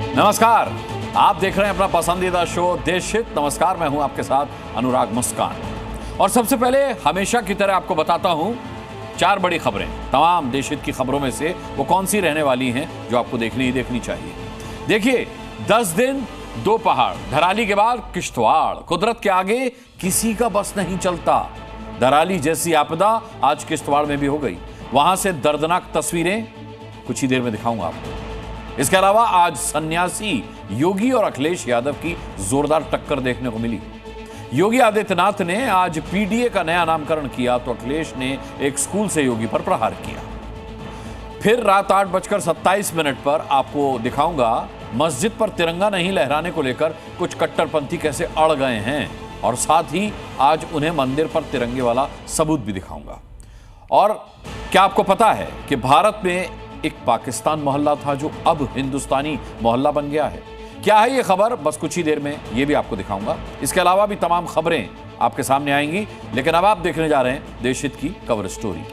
नमस्कार, आप देख रहे हैं अपना पसंदीदा शो देशहित। नमस्कार, मैं हूं आपके साथ अनुराग मुस्कान। और सबसे पहले हमेशा की तरह आपको बताता हूं 4 बड़ी खबरें। तमाम देशहित की खबरों में से वो कौन सी रहने वाली हैं जो आपको देखनी ही देखनी चाहिए। देखिए, 10 दिन 2 पहाड़, धराली के बाद किश्तवाड़। कुदरत के आगे किसी का बस नहीं चलता। धराली जैसी आपदा आज किश्तवाड़ में भी हो गई। वहां से दर्दनाक तस्वीरें कुछ ही देर में दिखाऊंगा आपको। इसके अलावा आज सन्यासी योगी और अखिलेश यादव की जोरदार टक्कर देखने को मिली। योगी आदित्यनाथ ने आज पीडीए का नया नामकरण किया तो अखिलेश ने एक स्कूल से योगी पर प्रहार किया। फिर रात 8:27 पर आपको दिखाऊंगा मस्जिद पर तिरंगा नहीं लहराने को लेकर कुछ कट्टरपंथी कैसे अड़ गए हैं, और साथ ही आज उन्हें मंदिर पर तिरंगे वाला सबूत भी दिखाऊंगा। और क्या आपको पता है कि भारत में एक पाकिस्तान मोहल्ला था जो अब हिंदुस्तानी मोहल्ला बन गया है? क्या है ये खबर, बस कुछ ही देर में ये भी आपको दिखाऊंगा। इसके अलावा भी तमाम खबरें आपके सामने आएंगी, लेकिन अब आप देखने जा रहे हैं देशहित की कवर स्टोरी।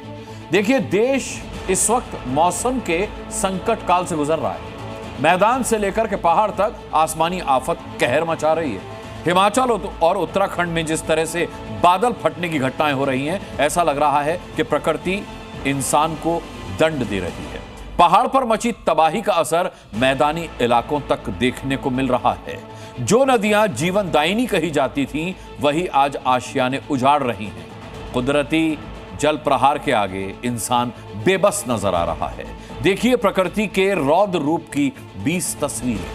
देखिए, देश इस वक्त मौसम के संकट काल से गुजर रहा है। मैदान से लेकर के पहाड़ तक आसमानी आफत कहर मचा रही है। हिमाचल और उत्तराखंड में जिस तरह से बादल फटने की घटनाएं हो रही हैं, ऐसा लग रहा है कि प्रकृति इंसान को दंड दे रही है। पहाड़ पर मची तबाही का असर मैदानी इलाकों तक देखने को मिल रहा है। जो नदियां जीवनदायिनी कही जाती थीं, वही आज आशियाने उजाड़ रही हैं। कुदरती जल प्रहार के आगे इंसान बेबस नजर आ रहा है। देखिए प्रकृति के रौद्र रूप की 20 तस्वीरें।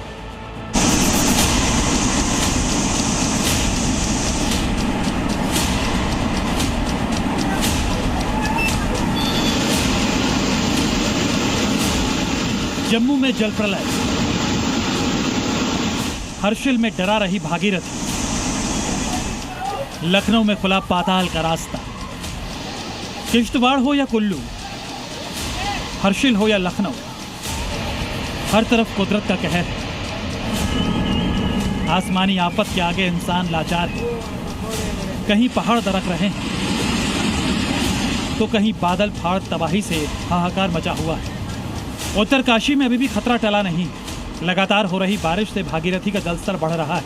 जम्मू में जल प्रलय, हर्षिल में डरा रही भागीरथी, लखनऊ में खुला पाताल का रास्ता। किश्तवाड़ हो या कुल्लू, हर्षिल हो या लखनऊ, हर तरफ कुदरत का कहर है। आसमानी आफत के आगे इंसान लाचार है। कहीं पहाड़ दरक रहे हैं तो कहीं बादल फाड़ तबाही से हाहाकार मचा हुआ है। उत्तरकाशी में अभी भी खतरा टला नहीं। लगातार हो रही बारिश से भागीरथी का जलस्तर बढ़ रहा है,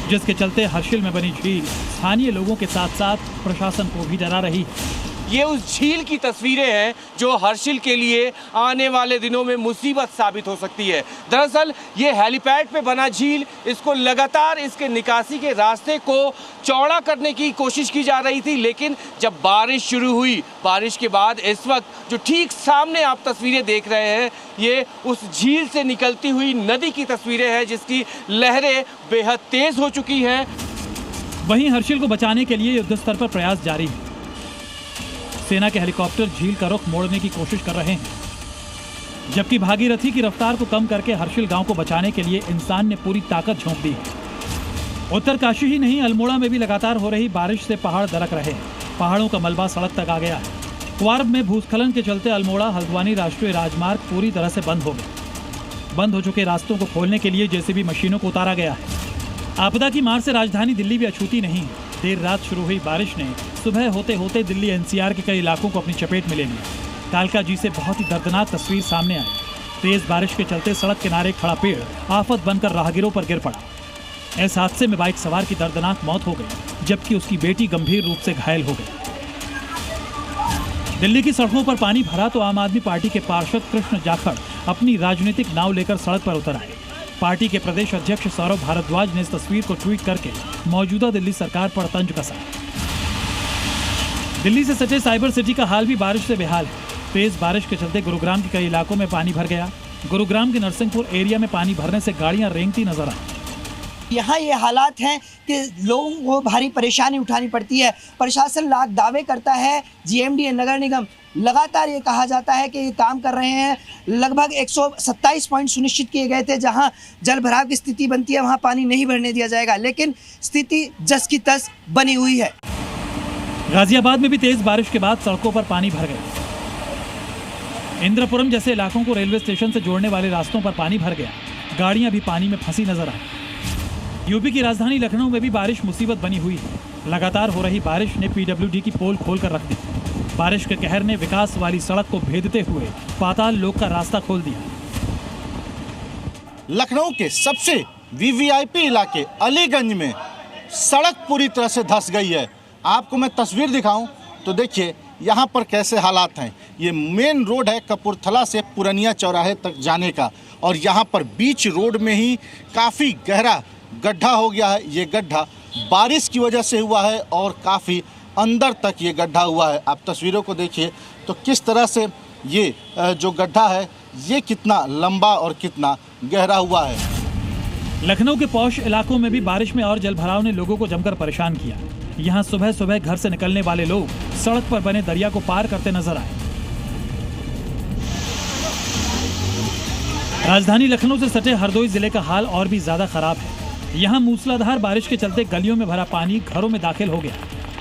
जिसके चलते हर्षिल में बनी झील स्थानीय लोगों के साथ साथ प्रशासन को भी डरा रही है। ये उस झील की तस्वीरें हैं जो हर्षिल के लिए आने वाले दिनों में मुसीबत साबित हो सकती है। दरअसल ये हेलीपैड पे बना झील, इसको लगातार इसके निकासी के रास्ते को चौड़ा करने की कोशिश की जा रही थी, लेकिन जब बारिश शुरू हुई, बारिश के बाद इस वक्त जो ठीक सामने आप तस्वीरें देख रहे हैं, ये उस झील से निकलती हुई नदी की तस्वीरें हैं जिसकी लहरें बेहद तेज हो चुकी हैं। वहीं हर्षिल को बचाने के लिए युद्ध स्तर पर प्रयास जारी है। सेना के हेलीकॉप्टर झील का रुख मोड़ने की कोशिश कर रहे हैं, जबकि भागीरथी की रफ्तार को कम करके हर्षिल गांव को बचाने के लिए इंसान ने पूरी ताकत झोंक दी है। उत्तरकाशी ही नहीं, अल्मोड़ा में भी लगातार हो रही बारिश से पहाड़ दरक रहे हैं। पहाड़ों का मलबा सड़क तक आ गया है। क्वार्ब में भूस्खलन के चलते अल्मोड़ा हल्द्वानी राष्ट्रीय राजमार्ग पूरी तरह से बंद हो गया। बंद हो चुके रास्तों को खोलने के लिए जेसीबी मशीनों को उतारा गया है। आपदा की मार से राजधानी दिल्ली भी अछूती नहीं। देर रात शुरू हुई बारिश ने सुबह होते होते दिल्ली एनसीआर के कई इलाकों को अपनी चपेट में ले लिया। कालका जी से बहुत ही दर्दनाक तस्वीर सामने आई। तेज बारिश के चलते सड़क किनारे खड़ा पेड़ आफत बनकर राहगीरों पर गिर पड़ा। इस हादसे में बाइक सवार की दर्दनाक मौत हो गई, जबकि उसकी बेटी गंभीर रूप से घायल हो गई। दिल्ली की सड़कों पर पानी भरा तो आम आदमी पार्टी के पार्षद कृष्ण जाखड़ अपनी राजनीतिक नाव लेकर सड़क पर उतर आए। पार्टी के प्रदेश अध्यक्ष सौरभ भारद्वाज ने इस तस्वीर को ट्वीट करके मौजूदा दिल्ली सरकार पर तंज कसा। दिल्ली से सटे साइबर सिटी का हाल भी बारिश से बेहाल है। तेज बारिश के चलते गुरुग्राम के कई इलाकों में पानी भर गया। गुरुग्राम के नरसिंहपुर एरिया में पानी भरने से गाड़ियां रेंगती नजर आई। यहाँ ये हालात हैं कि लोगों को भारी परेशानी उठानी पड़ती है। प्रशासन लाख दावे करता है, जीएमडी नगर निगम लगातार ये कहा जाता है कि ये काम कर रहे हैं। लगभग 127 पॉइंट सुनिश्चित किए गए थे जहाँ जल भराव की स्थिति बनती है, वहाँ पानी नहीं भरने दिया जाएगा, लेकिन स्थिति जस की तस बनी हुई है। गाजियाबाद में भी तेज बारिश के बाद सड़कों पर पानी भर गया। इंद्रपुरम जैसे इलाकों को रेलवे स्टेशन से जोड़ने वाले रास्तों पर पानी भर गया। गाड़ियां भी पानी में फंसी नजर आई। यूपी की राजधानी लखनऊ में भी बारिश मुसीबत बनी हुई है। लगातार हो रही बारिश ने पीडब्ल्यूडी की पोल खोलकर रख दी। बारिश के कहर ने विकास वाली सड़क को भेदते हुए पाताल लोक का रास्ता खोल दिया। लखनऊ के सबसे वीवीआईपी इलाके अलीगंज में सड़क पूरी तरह से धंस गई है। आपको मैं तस्वीर दिखाऊं तो देखिए यहाँ पर कैसे हालात हैं। ये मेन रोड है कपूरथला से पुरनिया चौराहे तक जाने का, और यहाँ पर बीच रोड में ही काफ़ी गहरा गड्ढा हो गया है। ये गड्ढा बारिश की वजह से हुआ है और काफ़ी अंदर तक ये गड्ढा हुआ है। आप तस्वीरों को देखिए तो किस तरह से ये जो गड्ढा है ये कितना लंबा और कितना गहरा हुआ है। लखनऊ के पौष इलाकों में भी बारिश में और जलभराव ने लोगों को जमकर परेशान किया। यहाँ सुबह सुबह घर से निकलने वाले लोग सड़क पर बने दरिया को पार करते नजर आए। राजधानी लखनऊ से सटे हरदोई जिले का हाल और भी ज्यादा खराब है। यहाँ मूसलाधार बारिश के चलते गलियों में भरा पानी घरों में दाखिल हो गया।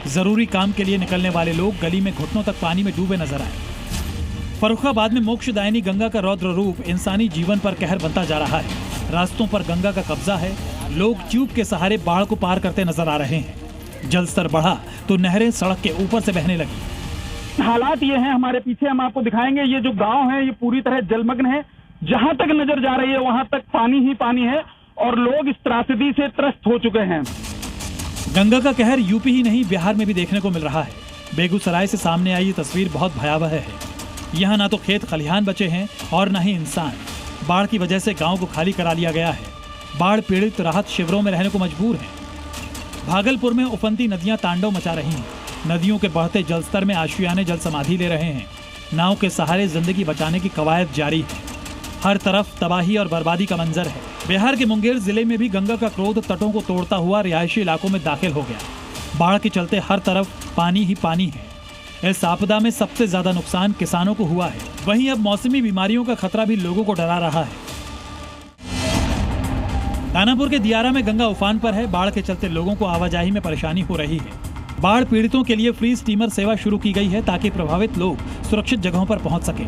जरूरी काम के लिए निकलने वाले लोग गली में घुटनों तक पानी में डूबे नजर आए। फर्रुखाबाद में मोक्षदायिनी गंगा का रौद्र रूप इंसानी जीवन पर कहर बनता जा रहा है। रास्तों पर गंगा का कब्जा है। लोग ट्यूब के सहारे बाढ़ को पार करते नजर आ रहे हैं। जल स्तर बढ़ा तो नहरें सड़क के ऊपर से बहने लगी। हालात ये हैं, हमारे पीछे हम आपको दिखाएंगे। ये जो गांव है ये पूरी तरह जलमग्न है। जहां तक नजर जा रही है वहां तक पानी ही पानी है और लोग इस त्रासदी से त्रस्त हो चुके हैं। गंगा का कहर यूपी ही नहीं बिहार में भी देखने को मिल रहा है। बेगूसराय से सामने आई ये तस्वीर बहुत भयावह है। यहाँ ना तो खेत खलिहान बचे हैं और न ही इंसान। बाढ़ की वजह से गांव को खाली करा लिया गया है। बाढ़ पीड़ित राहत शिविरों में रहने को मजबूर हैं। भागलपुर में उफनती नदियां तांडव मचा रही हैं। नदियों के बढ़ते जलस्तर में आशियाने जल समाधि ले रहे हैं। नाव के सहारे जिंदगी बचाने की कवायद जारी है। हर तरफ तबाही और बर्बादी का मंजर है। बिहार के मुंगेर जिले में भी गंगा का क्रोध तटों को तोड़ता हुआ रिहायशी इलाकों में दाखिल हो गया। बाढ़ के चलते हर तरफ पानी ही पानी है। इस आपदा में सबसे ज्यादा नुकसान किसानों को हुआ है। वहीं अब मौसमी बीमारियों का खतरा भी लोगों को डरा रहा है। दानापुर के दियारा में गंगा उफान पर है। बाढ़ के चलते लोगों को आवाजाही में परेशानी हो रही है। बाढ़ पीड़ितों के लिए फ्री स्टीमर सेवा शुरू की गई है ताकि प्रभावित लोग सुरक्षित जगहों पर पहुंच सके।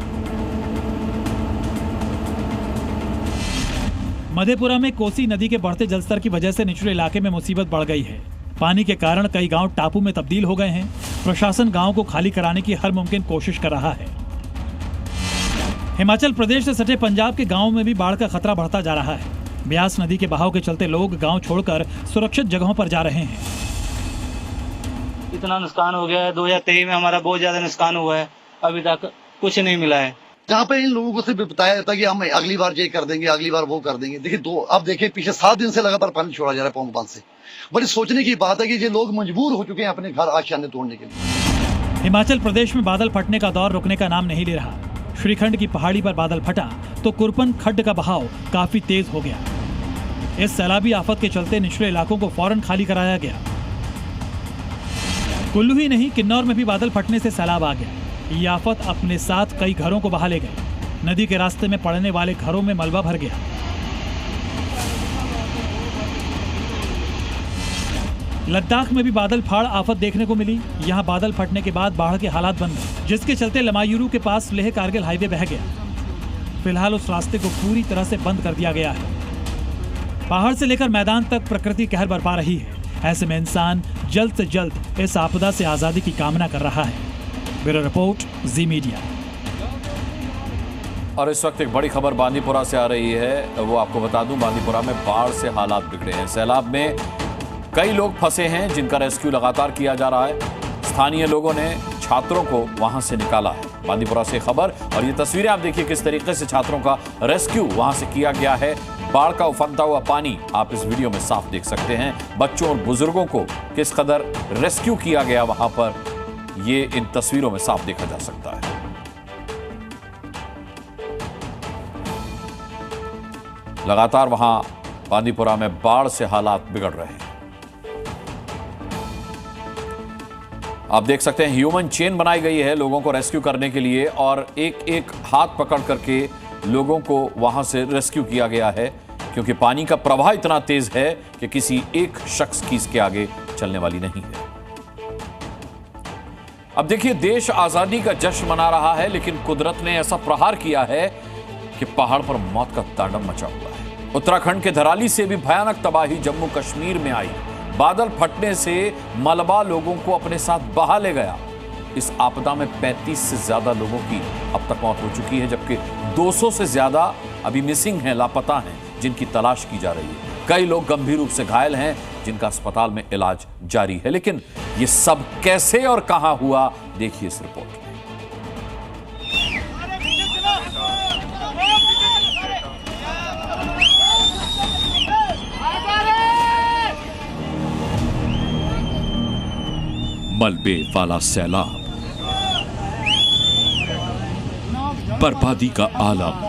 मधेपुरा में कोसी नदी के बढ़ते जलस्तर की वजह से निचले इलाके में मुसीबत बढ़ गई है। पानी के कारण कई गांव टापू में तब्दील हो गए हैं। प्रशासन गांव को खाली कराने की हर मुमकिन कोशिश कर रहा है। हिमाचल प्रदेश से सटे पंजाब के गांवों में भी बाढ़ का खतरा बढ़ता जा रहा है। ब्यास नदी के बहाव के चलते लोग गांव छोड़कर सुरक्षित जगहों पर जा रहे हैं। इतना नुकसान हो गया है। 2023 में हमारा बहुत ज्यादा नुकसान हुआ है। अभी तक कुछ नहीं मिला है। जहाँ पे इन लोगों को सिर्फ बताया जाता है कि हम अगली बार ये कर देंगे, अगली बार वो कर देंगे। देखिए अब देखिए पीछे 7 दिन से लगातार पानी छोड़ा जा रहा है पौंग बांध से। बड़ी सोचने की बात है कि ये लोग मजबूर हो चुके हैं अपने घर आशियाने तोड़ने के लिए। हिमाचल प्रदेश में बादल फटने का दौर रुकने का नाम नहीं ले रहा। श्रीखंड की पहाड़ी पर बादल फटा तो कुरपन खड्ड का बहाव काफी तेज हो गया। इस सैलाबी आफत के चलते निचले इलाकों को फौरन खाली कराया गया। कुल्लू ही नहीं किन्नौर में भी बादल फटने से सैलाब आ गया। ये आफत अपने साथ कई घरों को बहा ले गई। नदी के रास्ते में पड़ने वाले घरों में मलबा भर गया। लद्दाख में भी बादल फाड़ आफत देखने को मिली। यहाँ बादल फटने के बाद बाढ़ के हालात बन गए, जिसके चलते लमायूरू के पास लेह कारगिल हाईवे बह गया। फिलहाल उस रास्ते को पूरी तरह से बंद कर दिया गया है। पहाड़ से लेकर मैदान तक प्रकृति कहर बरपा रही है। ऐसे में इंसान जल्द से जल्द इस आपदा से आजादी की कामना कर रहा है। ब्यूरो रिपोर्ट, जी मीडिया। और इस वक्त एक बड़ी खबर बांदीपुरा से आ रही है। वो आपको बता दूं, बांदीपुरा में बाढ़ से हालात बिगड़े हैं। सैलाब में कई लोग फंसे हैं जिनका रेस्क्यू लगातार किया जा रहा है। स्थानीय लोगों ने छात्रों को वहां से निकाला है। बांदीपुरा से खबर और ये तस्वीरें आप देखिए किस तरीके से छात्रों का रेस्क्यू वहां से किया गया है। बाढ़ का उफनता हुआ पानी आप इस वीडियो में साफ देख सकते हैं। बच्चों और बुजुर्गों को किस कदर रेस्क्यू किया गया वहां पर, ये इन तस्वीरों में साफ देखा जा सकता है। लगातार वहां बांदीपुरा में बाढ़ से हालात बिगड़ रहे हैं। आप देख सकते हैं ह्यूमन चेन बनाई गई है लोगों को रेस्क्यू करने के लिए और एक एक हाथ पकड़ करके लोगों को वहां से रेस्क्यू किया गया है, क्योंकि पानी का प्रवाह इतना तेज है कि किसी एक शख्स की इसके आगे चलने वाली नहीं है। अब देखिए, देश आजादी का जश्न मना रहा है, लेकिन कुदरत ने ऐसा प्रहार किया है कि पहाड़ पर मौत का तांडव मचा हुआ है। उत्तराखंड के धराली से भी भयानक तबाही जम्मू कश्मीर में आई। बादल फटने से मलबा लोगों को अपने साथ बहा ले गया। इस आपदा में 35 से ज्यादा लोगों की अब तक मौत हो चुकी है, जबकि 200 से ज्यादा अभी मिसिंग हैं, लापता हैं। जिनकी तलाश की जा रही है। कई लोग गंभीर रूप से घायल हैं, जिनका अस्पताल में इलाज जारी है। लेकिन ये सब कैसे और कहां हुआ, देखिए इस रिपोर्ट में। मलबे वाला सैलाब, बर्बादी का आलम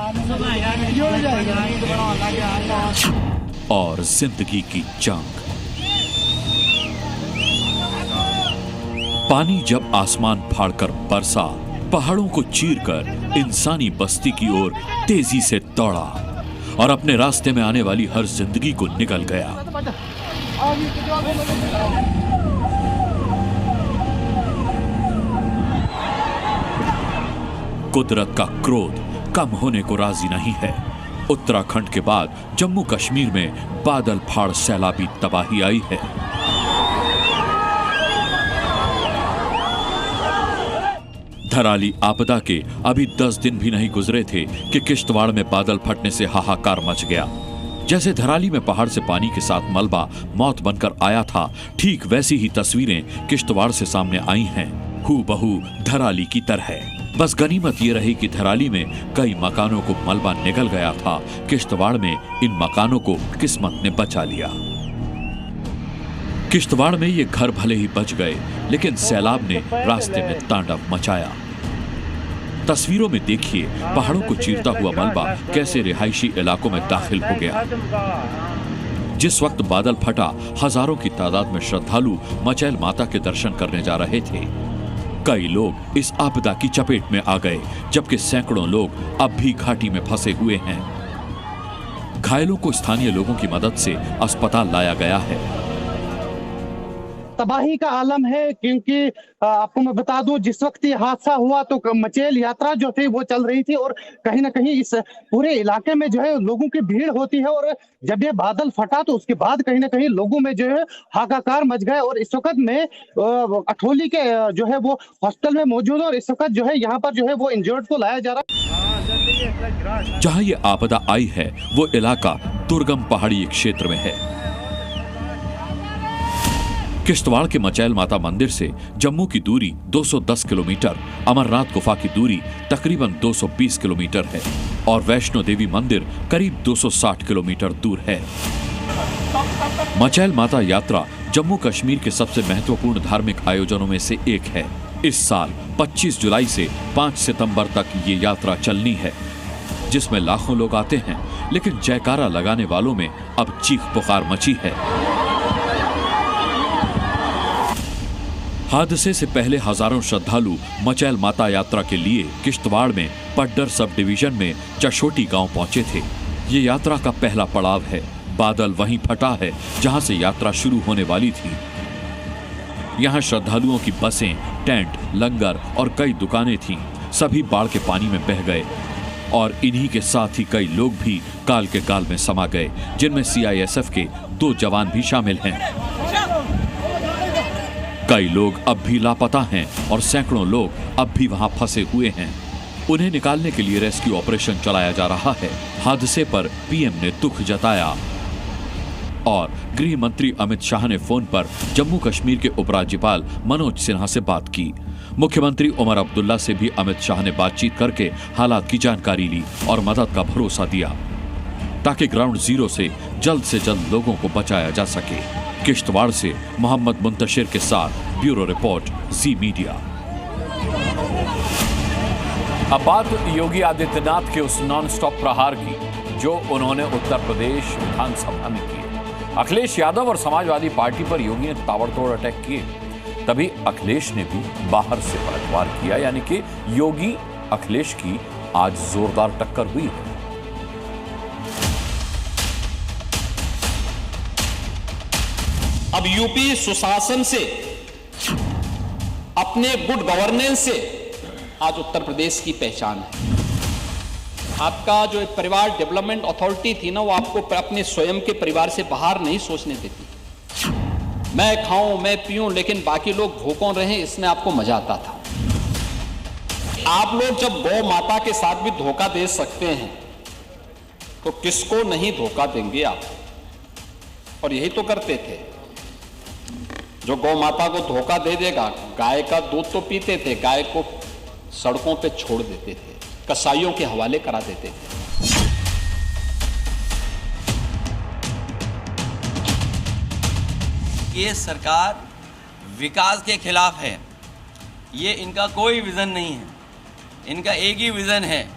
और जिंदगी की जंग। पानी जब आसमान फाड़कर बरसा, पहाड़ों को चीरकर इंसानी बस्ती की ओर तेजी से दौड़ा और अपने रास्ते में आने वाली हर जिंदगी को निगल गया। कुदरत का क्रोध कम होने को राजी नहीं है। उत्तराखंड के बाद जम्मू कश्मीर में बादल फाड़ सैलाबी तबाही आई है। धराली आपदा के अभी 10 दिन भी नहीं गुजरे थे कि किश्तवाड़ में बादल फटने से हाहाकार मच गया। जैसे धराली में पहाड़ से पानी के साथ मलबा मौत बनकर आया था, ठीक वैसी ही तस्वीरें किश्तवाड़ से सामने आई हैं, हूबहू धराली की तरह। बस गनीमत ये रही कि धराली में कई मकानों को मलबा निगल गया था। किश्तवाड़ में इन मकानों को किस्मत ने बचा लिया। किश्तवाड़ में ये घर भले ही बच गए, लेकिन सैलाब ने रास्ते में तांडव मचाया। तस्वीरों में देखिए पहाड़ों को चीरता हुआ मलबा कैसे रिहायशी इलाकों में दाखिल हो गया। जिस वक्त बादल फटा, हजारों की तादाद में श्रद्धालु मचैल माता के दर्शन करने जा रहे थे। कई लोग इस आपदा की चपेट में आ गए, जबकि सैकड़ों लोग अब भी घाटी में फंसे हुए हैं। घायलों को स्थानीय लोगों की मदद से अस्पताल लाया गया है। तबाही का आलम है, क्योंकि आपको मैं बता दूं, जिस वक्त ये हादसा हुआ तो मचैल यात्रा जो थी वो चल रही थी और कहीं ना कहीं इस पूरे इलाके में जो है लोगों की भीड़ होती है। और जब ये बादल फटा तो उसके बाद कहीं ना कहीं लोगों में जो है हाहाकार मच गए। और इस वक्त में अठोली के जो है वो हॉस्पिटल में मौजूद है और इस वक्त जो है यहाँ पर जो है वो इंजर्ड को लाया जा रहा है। जहाँ ये आपदा आई है वो इलाका दुर्गम पहाड़ी क्षेत्र में है। किश्तवाड़ के मचैल माता मंदिर से जम्मू की दूरी 210 किलोमीटर, अमरनाथ गुफा की दूरी तकरीबन 220 किलोमीटर है और वैष्णो देवी मंदिर करीब 260 किलोमीटर दूर है। मचैल माता यात्रा जम्मू कश्मीर के सबसे महत्वपूर्ण धार्मिक आयोजनों में से एक है। इस साल 25 जुलाई से 5 सितंबर तक ये यात्रा चलनी है, जिसमें लाखों लोग आते हैं। लेकिन जयकारा लगाने वालों में अब चीख पुकार मची है। हादसे से पहले हजारों श्रद्धालु मचैल माता यात्रा के लिए किश्तवाड़ में पड्डर सब डिवीजन में चशोटी गांव पहुंचे थे। ये यात्रा का पहला पड़ाव है। बादल वहीं फटा है जहां से यात्रा शुरू होने वाली थी। यहां श्रद्धालुओं की बसें, टेंट, लंगर और कई दुकानें थीं। सभी बाढ़ के पानी में बह गए और इन्हीं के साथ ही कई लोग भी काल के गाल में समा गए, जिनमें CISF के 2 जवान भी शामिल हैं। कई लोग अब भी लापता हैं और सैकड़ों लोग अब भी वहां फंसे हुए हैं। उन्हें निकालने के लिए रेस्क्यू ऑपरेशन चलाया जा रहा है। हादसे पर PM ने दुख जताया और गृह मंत्री अमित शाह ने फोन पर जम्मू कश्मीर के उपराज्यपाल मनोज सिन्हा से बात की। मुख्यमंत्री उमर अब्दुल्ला से भी अमित शाह ने बातचीत करके हालात की जानकारी ली और मदद का भरोसा दिया, ताकि ग्राउंड जीरो से जल्द लोगों को बचाया जा सके। किश्तवाड़ से मोहम्मद मुंतशिर के साथ ब्यूरो रिपोर्ट, जी मीडिया। अब बात योगी आदित्यनाथ के उस नॉन स्टॉप प्रहार की जो उन्होंने उत्तर प्रदेश विधानसभा में किए। अखिलेश यादव और समाजवादी पार्टी पर योगी ने ताबड़तोड़ अटैक किए। तभी अखिलेश ने भी बाहर से पलटवार किया, यानी कि योगी अखिलेश की आज जोरदार टक्कर हुई है। अब यूपी सुशासन से, अपने गुड गवर्नेंस से आज उत्तर प्रदेश की पहचान है। आपका जो परिवार डेवलपमेंट अथॉरिटी थी ना, वो आपको अपने स्वयं के परिवार से बाहर नहीं सोचने देती। मैं खाऊं, मैं पीऊं, लेकिन बाकी लोग भूखों रहें, इसमें आपको मजा आता था। आप लोग जब गौ माता के साथ भी धोखा दे सकते हैं तो किसको नहीं धोखा देंगे आप? और यही तो करते थे। जो गौ माता को धोखा दे देगा, गाय का दूध तो पीते थे, गाय को सड़कों पे छोड़ देते थे, कसाईयों के हवाले करा देते थे। ये सरकार विकास के खिलाफ है। ये इनका कोई विजन नहीं है। इनका एक ही विजन है,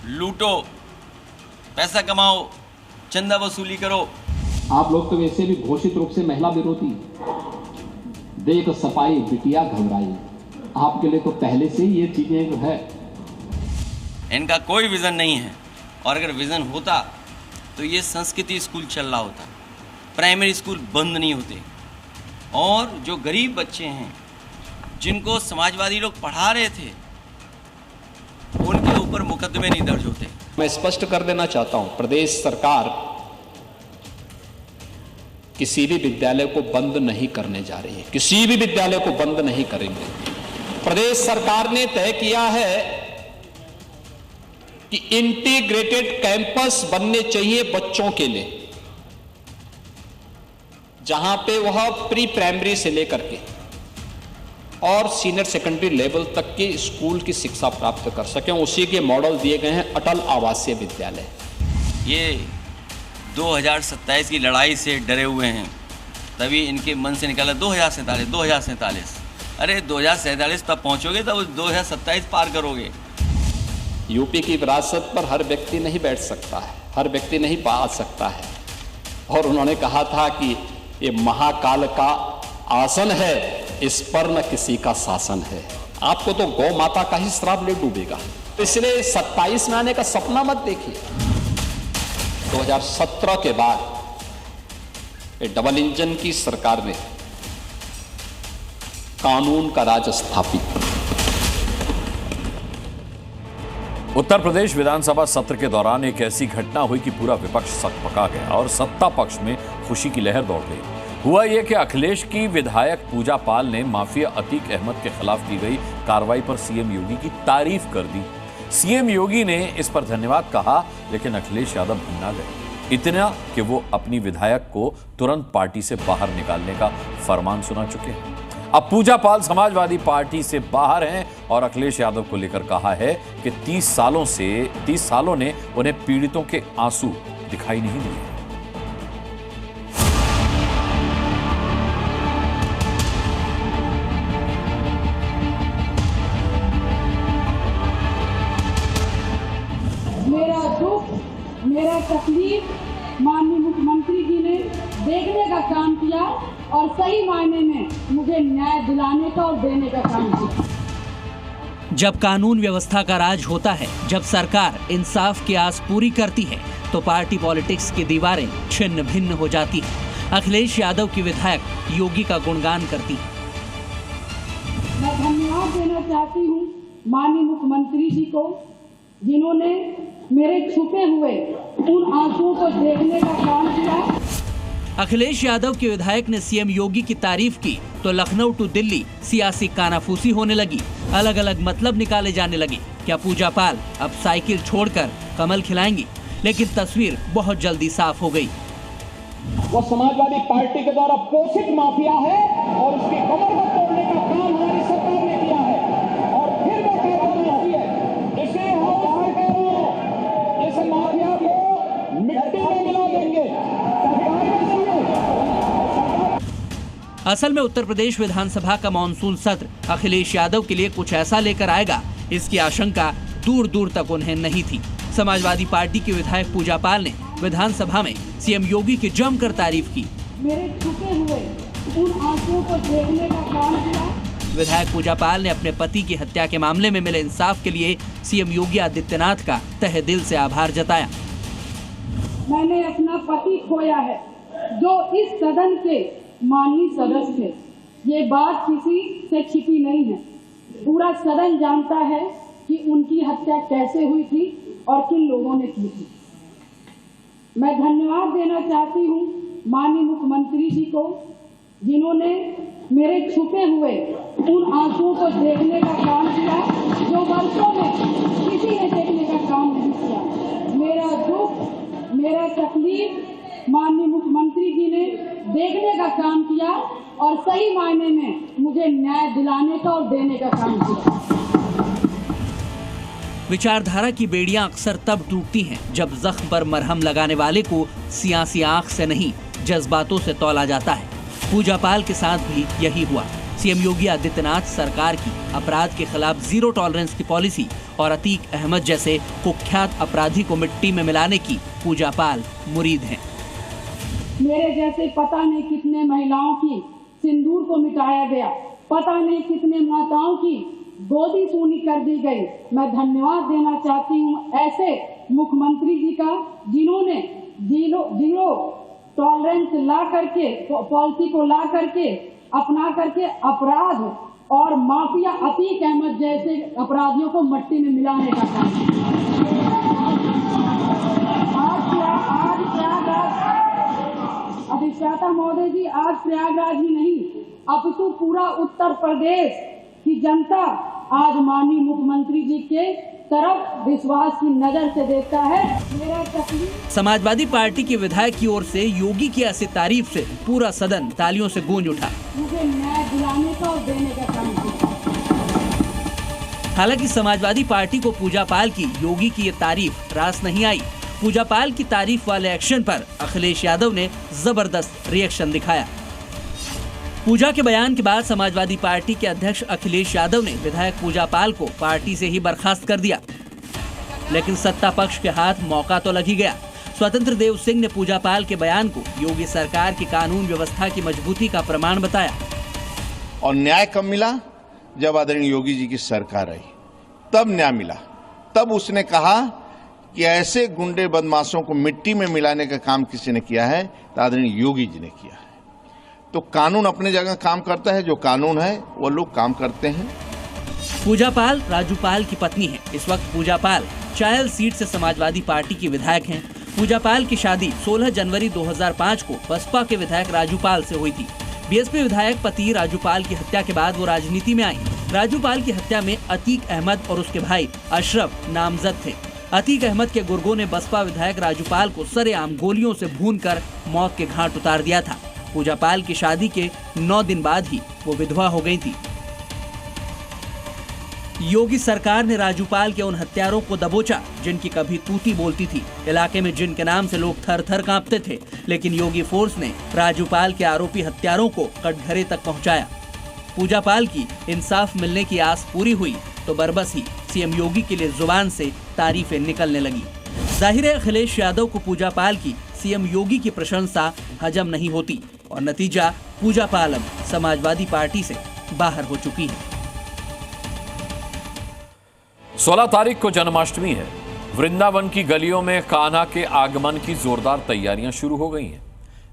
लूटो, पैसा कमाओ, चंदा वसूली करो। आप लोग तो वैसे भी घोषित रूप से महिला विरोधी, देख सफाई बिटिया घबराई, आपके लिए तो पहले से ही ये चीजें जो है। इनका कोई विजन नहीं है, और अगर विजन होता तो ये संस्कृति स्कूल चल रहा होता, प्राइमरी स्कूल बंद नहीं होते, और जो गरीब बच्चे हैं जिनको समाजवादी लोग पढ़ा रहे थे उनके ऊपर मुकदमे नहीं दर्ज होते। मैं स्पष्ट कर देना चाहता हूं, प्रदेश सरकार किसी भी विद्यालय को बंद नहीं करने जा रही है, किसी भी विद्यालय को बंद नहीं करेंगे। प्रदेश सरकार ने तय किया है कि इंटीग्रेटेड कैंपस बनने चाहिए बच्चों के लिए, जहां पे वह प्री प्राइमरी से लेकर के और सीनियर सेकेंडरी लेवल तक के स्कूल की शिक्षा प्राप्त कर सकें। उसी के मॉडल दिए गए हैं अटल आवासीय विद्यालय। ये 2027 की लड़ाई से डरे हुए हैं, तभी इनके मन से निकाला 2047। अरे 2047 तब पहुंचोगे तब 2027 पार करोगे। यूपी की विरासत पर हर व्यक्ति नहीं बैठ सकता है, हर व्यक्ति नहीं आ सकता है। और उन्होंने कहा था कि ये महाकाल का आसन है, इस पर न किसी का शासन है। आपको तो गौ माता का ही श्राप ले डूबेगा, इसलिए 27 में आने का सपना मत देखिए। 2017 के बाद डबल इंजन की सरकार ने कानून का राज स्थापित। उत्तर प्रदेश विधानसभा सत्र के दौरान एक ऐसी घटना हुई कि पूरा विपक्ष सकपका गया और सत्ता पक्ष में खुशी की लहर दौड़ गई। हुआ यह कि अखिलेश की विधायक पूजा पाल ने माफिया अतीक अहमद के खिलाफ की गई कार्रवाई पर सीएम योगी की तारीफ कर दी। सीएम योगी ने इस पर धन्यवाद कहा, लेकिन अखिलेश यादव भुना गए, इतना कि वो अपनी विधायक को तुरंत पार्टी से बाहर निकालने का फरमान सुना चुके हैं। अब पूजा पाल समाजवादी पार्टी से बाहर हैं और अखिलेश यादव को लेकर कहा है कि 30 सालों ने उन्हें पीड़ितों के आंसू दिखाई नहीं दिए। मेरा दुख, मेरा तकलीफ माननीय मुख्यमंत्री जी ने देखने का काम किया और सही मायने में मुझे न्याय दिलाने का और देने का काम किया। जब कानून व्यवस्था का राज होता है, जब सरकार इंसाफ की आस पूरी करती है, तो पार्टी पॉलिटिक्स की दीवारें छिन्न भिन्न हो जाती है। अखिलेश यादव की विधायक योगी का गुणगान करती है। मैं धन्यवाद देना चाहती हूँ माननीय मुख्यमंत्री जी को, जिन्होंने मेरे छुपे हुए उन आंसुओं को देखने का काम किया। अखिलेश यादव के विधायक ने सीएम योगी की तारीफ की तो लखनऊ टू दिल्ली सियासी कानाफूसी होने लगी, अलग अलग मतलब निकाले जाने लगे। क्या पूजा पाल अब साइकिल छोड़कर कमल खिलाएंगी? लेकिन तस्वीर बहुत जल्दी साफ हो गई। वो समाजवादी पार्टी के द्वारा पोषित माफिया है और उसकी कमर को तोड़ने का काम हमारी सरकार ने किया है। और फिर वो कहती है इसे हम इस माफिया को मिट्टी में मिला देंगे। असल में उत्तर प्रदेश विधानसभा का मानसून सत्र अखिलेश यादव के लिए कुछ ऐसा लेकर आएगा, इसकी आशंका दूर दूर तक उन्हें नहीं थी। समाजवादी पार्टी के विधायक पूजा पाल ने विधानसभा में सीएम योगी की जमकर तारीफ की। मेरे छुपे हुए उन आंसुओं को देखने का काम किया। विधायक पूजा पाल ने अपने पति की हत्या के मामले में मिले इंसाफ के लिए सीएम योगी आदित्यनाथ का तहे दिल से आभार जताया। मैंने अपना पति खोया है, जो इस सदन के माननीय सदस्य थे। ये बात किसी से छिपी नहीं है, पूरा सदन जानता है कि उनकी हत्या कैसे हुई थी और किन लोगों ने की थी। मैं धन्यवाद देना चाहती हूँ माननीय मुख्यमंत्री जी को, जिन्होंने मेरे छुपे हुए उन आंसुओं को देखने का काम किया, जो वर्षों में किसी ने देखने का काम नहीं किया। मेरा दुख, मेरा तकलीफ माननीय मुख्यमंत्री जी ने देखने का काम किया और सही मायने में मुझे न्याय दिलाने का और देने का काम किया। विचारधारा की बेड़ियां अक्सर तब टूटती हैं जब जख्म पर मरहम लगाने वाले को सियासी आंख से नहीं जज्बातों से तौला जाता है। पूजा पाल के साथ भी यही हुआ। सीएम योगी आदित्यनाथ सरकार की अपराध के खिलाफ जीरो टॉलरेंस की पॉलिसी और अतीक अहमद जैसे कुख्यात अपराधी को मिट्टी में मिलाने की पूजा पाल मुरीद हैं। मेरे जैसे पता नहीं कितने महिलाओं की सिंदूर को मिटाया गया, पता नहीं कितने माताओं की गोदी सूनी कर दी गई। मैं धन्यवाद देना चाहती हूँ ऐसे मुख्यमंत्री जी का जिन्होंने जीरो टॉलरेंस ला करके पॉलिसी को ला करके अपना करके अपराध और माफिया अतीक अहमद जैसे अपराधियों को मिट्टी में मिलाने का काम किया। आज अधिष्ठाता महोदय जी, आज प्रयागराज ही नहीं अपितु पूरा उत्तर प्रदेश की जनता आज माननीय मुख्यमंत्री जी के तरफ विश्वास की नजर से देखता है। मेरा तकलीफ। समाजवादी पार्टी के विधायक की ओर से योगी की ऐसी तारीफ से पूरा सदन तालियों से गूंज उठा। मुझे न्याय दिलाने का और देने का काम किया। हालांकि समाजवादी पार्टी को पूजा पाल की योगी की ये तारीफ रास नहीं आई। पूजा पाल की तारीफ वाले एक्शन पर अखिलेश यादव ने जबरदस्त रिएक्शन दिखाया। पूजा के बयान के बाद समाजवादी पार्टी के अध्यक्ष अखिलेश यादव ने विधायक पूजा पाल को पार्टी से ही बर्खास्त कर दिया, लेकिन सत्ता पक्ष के हाथ मौका तो लग ही गया। स्वतंत्र देव सिंह ने पूजा पाल के बयान को योगी सरकार की कानून व्यवस्था की मजबूती का प्रमाण बताया। और न्याय कब मिला? जब आदरणीय योगी जी की सरकार आई, तब न्याय मिला। तब उसने कहा कि ऐसे गुंडे बदमाशों को मिट्टी में मिलाने का काम किसी ने किया है तो आदरणीय योगी जी ने किया है। तो कानून अपने जगह काम करता है, जो कानून है वो लोग काम करते हैं। पूजा पाल राजू पाल की पत्नी है। इस वक्त पूजा पाल चायल सीट से समाजवादी पार्टी की विधायक हैं। पूजा पाल की शादी 16 जनवरी 2005 को बसपा के विधायक राजू पाल से हुई थी। बीएसपी विधायक पति राजू पाल की हत्या के बाद वो राजनीति में आई। राजू पाल की हत्या में अतीक अहमद और उसके भाई अशरफ नामजद थे। अतीक अहमद के गुर्गों ने बसपा विधायक राजू पाल को सरेआम गोलियों से भूनकर मौत के घाट उतार दिया था। पूजा पाल की शादी के 9 दिन बाद ही वो विधवा हो गई थी। योगी सरकार ने राजू पाल के उन हत्यारों को दबोचा जिनकी कभी तूती बोलती थी, इलाके में जिनके नाम से लोग थर थर कांपते थे, लेकिन योगी फोर्स ने राजू पाल के आरोपी हत्यारों को कटघरे तक पहुंचाया। पूजा पाल की इंसाफ मिलने की आस पूरी हुई तो बरबस ही सीएम योगी के लिए जुबान से तारीफें निकलने लगी। जाहिर है अखिलेश यादव को पूजा पाल की सीएम योगी की प्रशंसा हजम नहीं होती और नतीजा पूजा पाल अब समाजवादी पार्टी से बाहर हो चुकी है। 16 तारीख को जन्माष्टमी है। वृंदावन की गलियों में कान्हा के आगमन की जोरदार तैयारियां शुरू हो गई हैं,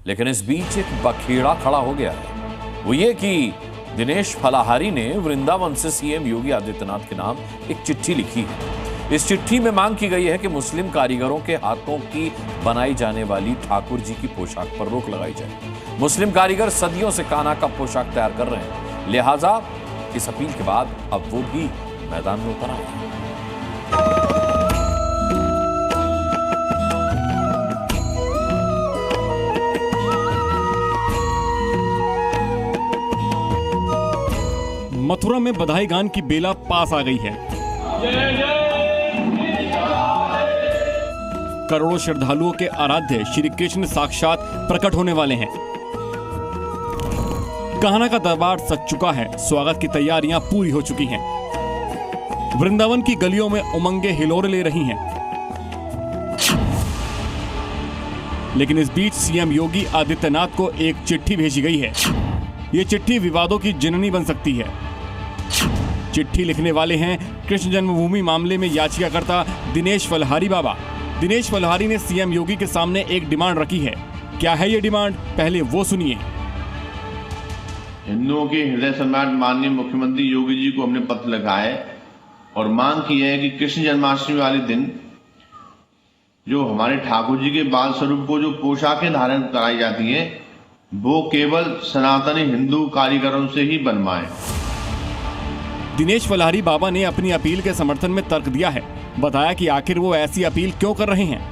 लेकिन इस बीच एक बखेड़ा खड़ा हो गया है। वो ये कि दिनेश फलाहारी ने वृंदावन से सीएम योगी आदित्यनाथ के नाम एक चिट्ठी लिखी है। इस चिट्ठी में मांग की गई है कि मुस्लिम कारीगरों के हाथों की बनाई जाने वाली ठाकुर जी की पोशाक पर रोक लगाई जाए। मुस्लिम कारीगर सदियों से कान्हा का पोशाक तैयार कर रहे हैं, लिहाजा इस अपील के बाद अब वो भी मैदान में उतर आए हैं। मथुरा में बधाई गान की बेला पास आ गई है। करोड़ों श्रद्धालुओं के आराध्य श्री कृष्ण साक्षात प्रकट होने वाले हैं। कान्हा का दरबार सज चुका है। स्वागत की तैयारियां पूरी हो चुकी हैं। वृंदावन की गलियों में उमंगे हिलोरे ले रही हैं। लेकिन इस बीच सीएम योगी आदित्यनाथ को एक चिट्ठी भेजी गई है। ये चिट्ठी विवादों की जननी बन सकती है। चिट्ठी लिखने वाले हैं कृष्ण जन्मभूमि मामले में याचिकाकर्ता दिनेश फलाहारी बाबा। दिनेश फलाहारी ने सीएम योगी के सामने एक डिमांड रखी है। क्या है ये डिमांड, पहले वो सुनिए। हिंदुओं के हृदय सम्राट माननीय मुख्यमंत्री योगी जी को हमने पत्र लिखा है और मांग की है कि कृष्ण जन्माष्टमी वाले दिन जो हमारे ठाकुर जी के बाल स्वरूप को जो पोशाकें धारण कराई जाती हैं वो केवल सनातनी हिंदू कारीगरों से ही बनवाएं। दिनेश फलाहारी बाबा ने अपनी अपील के समर्थन में तर्क दिया है। बताया कि आखिर वो ऐसी अपील क्यों कर रहे हैं।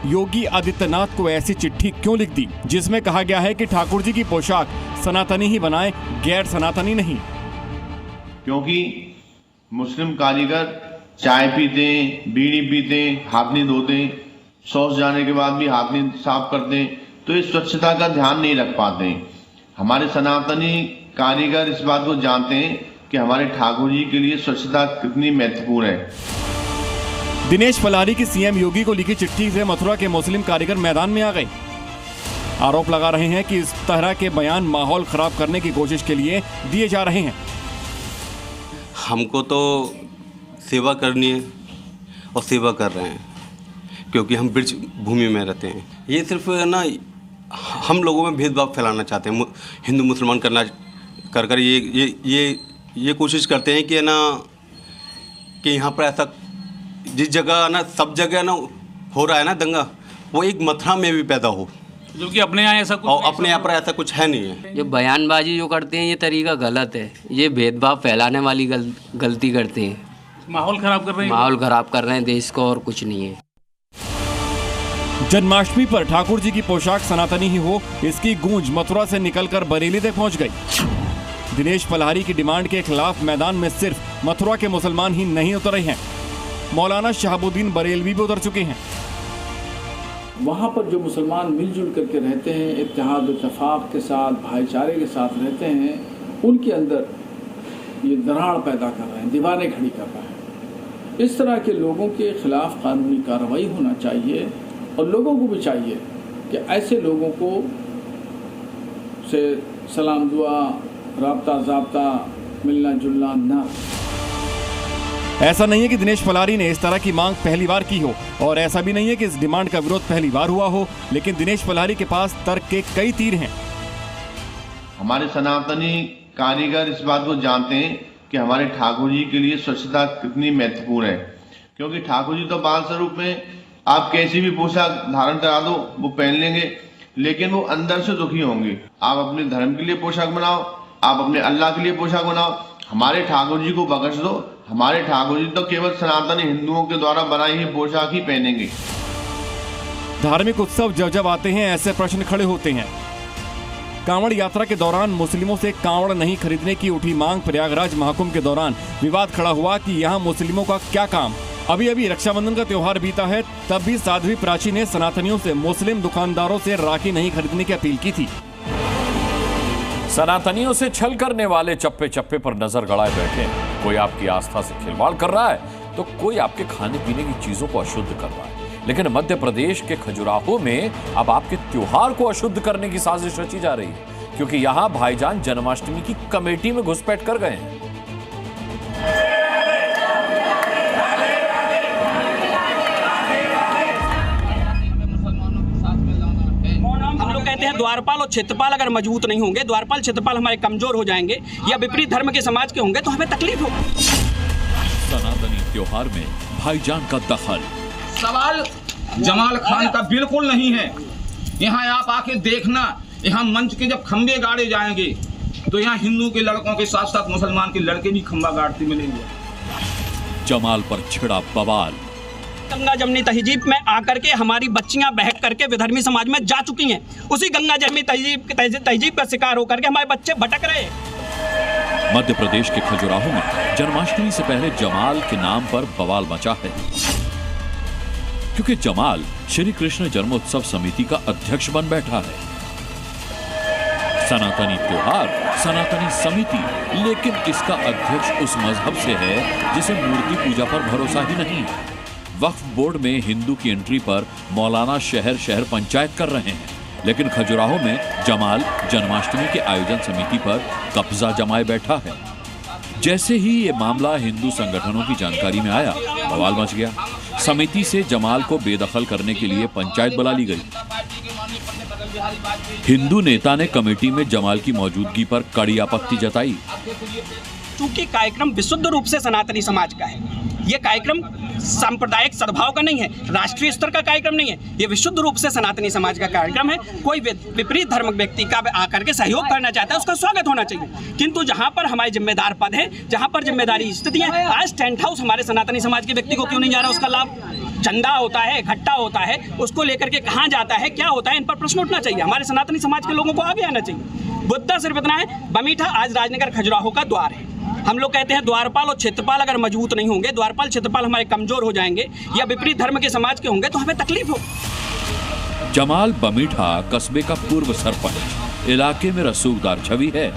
योगी आदित्यनाथ को ऐसी चिट्ठी क्यों लिख दी जिसमें कहा गया है कि ठाकुर जी की पोशाक सनातनी ही बनाए, गैर सनातनी नहीं। क्योंकि मुस्लिम कारीगर चाय पीते, बीड़ी पीते, हाथ नहीं धोते, शौच जाने के बाद भी हाथ नहीं साफ करते, तो इस स्वच्छता का ध्यान नहीं रख पाते। हमारे सनातनी कारीगर इस बात को जानते हैं कि हमारे ठाकुर जी के लिए स्वच्छता कितनी महत्वपूर्ण है। दिनेश पलारी की सीएम योगी को लिखी चिट्ठी से मथुरा के मुस्लिम कारीगर मैदान में आ गए। आरोप लगा रहे हैं कि इस तरह के बयान माहौल खराब करने की कोशिश के लिए दिए जा रहे हैं। हमको तो सेवा करनी है और सेवा कर रहे हैं, क्योंकि हम ब्रिज भूमि में रहते हैं। ये सिर्फ ना हम लोगों में भेदभाव फैलाना चाहते हैं, हिंदू मुसलमान करना कर ये कोशिश करते हैं कि ना कि यहाँ पर ऐसा जिस जगह ना सब जगह ना हो रहा है ना दंगा, वो एक मथुरा में भी पैदा हो, जो कि अपने यहाँ ऐसा कुछ और अपने यहाँ पर ऐसा कुछ है नहीं है। जो बयानबाजी जो करते हैं ये तरीका गलत है, ये भेदभाव फैलाने वाली गलती करते हैं, माहौल खराब कर रहे हैं, माहौल खराब कर रहे हैं देश को, और कुछ नहीं है। जन्माष्टमी पर ठाकुर जी की पोशाक सनातनी ही हो, इसकी गूंज मथुरा से निकलकर बरेली तक पहुंच गई। दिनेश पलारी की डिमांड के खिलाफ मैदान में सिर्फ मथुरा के मुसलमान ही नहीं उतरे हैं, मौलाना शहाबुद्दीन बरेलवी भी उतर चुके हैं। वहाँ पर जो मुसलमान मिलजुल करके रहते हैं, इत्तेहाद इत्तेफाक के साथ, भाईचारे के साथ रहते हैं, उनके अंदर ये दरार पैदा कर रहे हैं, दीवारें खड़ी कर रहे हैं। इस तरह के लोगों के खिलाफ कानूनी कार्रवाई होना चाहिए, और लोगों को भी चाहिए कि ऐसे लोगों को से सलाम दुआ, राब्ता ज़ाब्ता, मिलना जुलना ना। ऐसा नहीं है कि दिनेश पलारी ने इस तरह की मांग पहली बार की हो, और ऐसा भी नहीं है कि इस डिमांड का विरोध पहली बार हुआ हो, लेकिन दिनेश पलारी के पास तर्क के कई तीर हैं। हमारे सनातनी कारीगर इस बात को जानते हैं कि हमारे ठाकुर जी के लिए स्वच्छता कितनी महत्वपूर्ण है, क्योंकि ठाकुर जी तो बाल स्वरूप में आप कैसी भी पोशाक धारण करा दो वो पहन लेंगे, लेकिन वो अंदर से दुखी होंगे। आप अपने धर्म के लिए पोशाक बनाओ, आप अपने अल्लाह के लिए पोशाक बनाओ, हमारे ठाकुर जी को बख्श दो। हमारे ठाकुर जी तो केवल सनातनी हिंदुओं के द्वारा बनाई हुई पोशाक ही पहनेंगे। धार्मिक उत्सव जब जब आते हैं ऐसे प्रश्न खड़े होते हैं। कांवड़ यात्रा के दौरान मुस्लिमों से कांवड़ नहीं खरीदने की उठी मांग, प्रयागराज महाकुंभ के दौरान विवाद खड़ा हुआ कि यहाँ मुस्लिमों का क्या काम। अभी अभी रक्षाबंधन का त्योहार बीता है, तब भी साध्वी प्राची ने सनातनियों से मुस्लिम दुकानदारों से राखी नहीं खरीदने की अपील की थी। सनातनियों से छल करने वाले चप्पे चप्पे पर नजर गड़ाए बैठे हैं। कोई आपकी आस्था से खिलवाड़ कर रहा है तो कोई आपके खाने पीने की चीजों को अशुद्ध कर रहा है। लेकिन मध्य प्रदेश के खजुराहो में अब आपके त्योहार को अशुद्ध करने की साजिश रची जा रही है, क्योंकि यहां भाईजान जन्माष्टमी की कमेटी में घुसपैठ कर गए हैं। कहते हैं द्वारपाल और क्षेत्रपाल अगर मजबूत नहीं होंगे, द्वारपाल क्षेत्रपाल हमारे कमजोर हो जाएंगे या विपरीत धर्म के समाज के होंगे तो हमें तकलीफ होगी। सनातनी त्योहार में भाईजान का दखल। सवाल जमाल खान का बिल्कुल नहीं है। यहाँ आप आके देखना, यहाँ मंच के जब खंबे गाड़े जाएंगे तो यहाँ हिंदू के लड़कों के साथ साथ मुसलमान के लड़के भी खंबा गाड़ते मिलेंगे। जमाल पर छिड़ा बवाल। गंगा जमनी तहजीब में आकर के हमारी बच्चियां बहक करके विधर्मी समाज में जा चुकी हैं। उसी गंगा जमनी तहजीब का शिकार होकर के हमारे बच्चे भटक रहे हैं। मध्य प्रदेश के खजुराहो में जन्माष्टमी से पहले जमाल के नाम पर बवाल मचा है, क्योंकि जमाल श्री कृष्ण जन्मोत्सव समिति का अध्यक्ष बन बैठा है। सनातनी त्योहार, सनातनी समिति, लेकिन इसका अध्यक्ष उस मजहब से है जिसे मूर्ति पूजा पर भरोसा ही नहीं। वक्फ बोर्ड में हिंदू की एंट्री पर मौलाना शहर शहर पंचायत कर रहे हैं, लेकिन खजुराहो में जमाल जन्माष्टमी के आयोजन समिति पर कब्जा जमाए बैठा है। जैसे ही ये मामला हिंदू संगठनों की जानकारी में आया, बवाल मच गया। समिति से जमाल को बेदखल करने के लिए पंचायत बुला ली गई। हिंदू नेता ने कमेटी में जमाल की मौजूदगी पर कड़ी आपत्ति जताई। चूंकि कार्यक्रम विशुद्ध रूप से सनातनी समाज का है, ये कार्यक्रम सांप्रदायिक सद्भाव का नहीं है, राष्ट्रीय स्तर का कार्यक्रम नहीं है, ये विशुद्ध रूप से सनातनी समाज का कार्यक्रम है। कोई विपरीत धर्म व्यक्ति का आकर के सहयोग करना चाहता है, उसका स्वागत होना चाहिए। किंतु जहां पर हमारे जिम्मेदार पद है, जहां पर जिम्मेदारी स्थितियां, आज टेंट हाउस हमारे सनातनी समाज के व्यक्ति को क्यों नहीं जा रहा, उसका लाभ चंदा होता है, इकट्ठा होता है, उसको लेकर के कहाँ जाता है, क्या होता है, इन पर प्रश्न उठना चाहिए। हमारे सनातनी समाज के लोगों को आगे आना चाहिए। मुद्दा सिर्फ इतना है, बमीठा आज राजनगर खजुराहो का द्वार है। हम लोग कहते हैं द्वारपाल और क्षेत्रपाल अगर मजबूत नहीं होंगे, द्वारपाल क्षेत्रपाल हमारे कमजोर हो जाएंगे या विपरीत धर्म के समाज के होंगे तो हमें तकलीफ हो। जमाल बमीठा कस्बे का पूर्व सरपंच, इलाके में रसूखदार छवि है।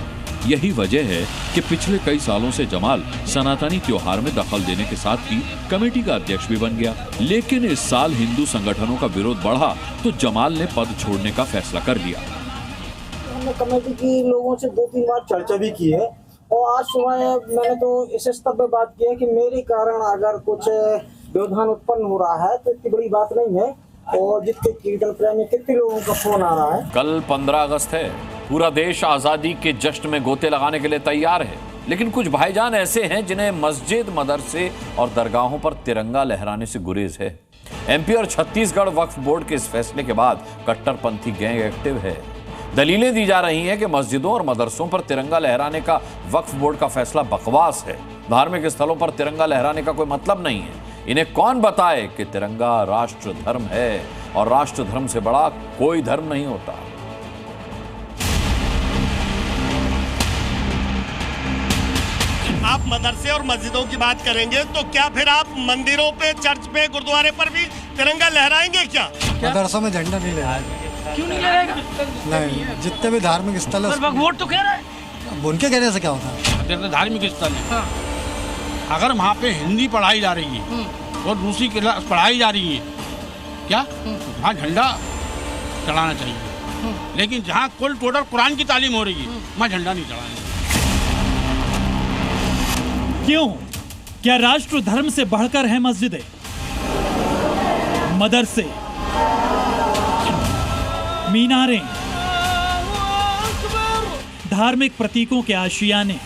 यही वजह है कि पिछले कई सालों से जमाल सनातनी त्योहार में दखल देने के साथ ही कमेटी का अध्यक्ष भी बन गया। लेकिन इस साल हिंदू संगठनों का विरोध बढ़ा तो जमाल ने पद छोड़ने का फैसला कर लिया। हमने कमेटी की लोगों से 2-3 बार चर्चा भी की है और आज सुबह मैंने तो इस स्तर पर बात की है कि मेरे कारण अगर कुछ व्यवधान उत्पन्न हो रहा है तो इतनी बड़ी बात नहीं है। और जितने कीर्तन प्रेमी कितने लोगों का फोन आ रहा है। कल 15 अगस्त है, पूरा देश आजादी के जश्न में गोते लगाने के लिए तैयार है। लेकिन कुछ भाईजान ऐसे हैं जिन्हें मस्जिद, मदरसे और दरगाहों पर तिरंगा लहराने से गुरेज है। एमपी और छत्तीसगढ़ वक्फ बोर्ड के इस फैसले के बाद कट्टरपंथी गैंग एक्टिव है। दलीलें दी जा रही हैं कि मस्जिदों और मदरसों पर तिरंगा लहराने का वक्फ बोर्ड का फैसला बकवास है। धार्मिक स्थलों पर तिरंगा लहराने का कोई मतलब नहीं है। इन्हें कौन बताए कि तिरंगा राष्ट्र धर्म है और राष्ट्र धर्म से बड़ा कोई धर्म नहीं होता। आप मदरसे और मस्जिदों की बात करेंगे तो क्या फिर आप मंदिरों पे, चर्च पे, गुरुद्वारे पर भी तिरंगा लहराएंगे क्या? मदरसों में झंडा नहीं लहराएगा। क्यों नहीं लहराएगा? नहीं, जितने भी धार्मिक स्थल है वोट तो कह रहा है, उनके कहने से क्या होता है? धार्मिक स्थल है, अगर वहाँ पे हिंदी पढ़ाई जा रही है और दूसरी क्लास पढ़ाई जा रही है क्या, वहाँ झंडा चढ़ाना चाहिए। लेकिन जहाँ कुल टोटल कुरान की तालीम हो रही है वहाँ झंडा नहीं चढ़ाना। क्यों? क्या राष्ट्र धर्म से बढ़कर है मस्जिदें, मदरसे, मीनारें, धार्मिक प्रतीकों के आशियाने?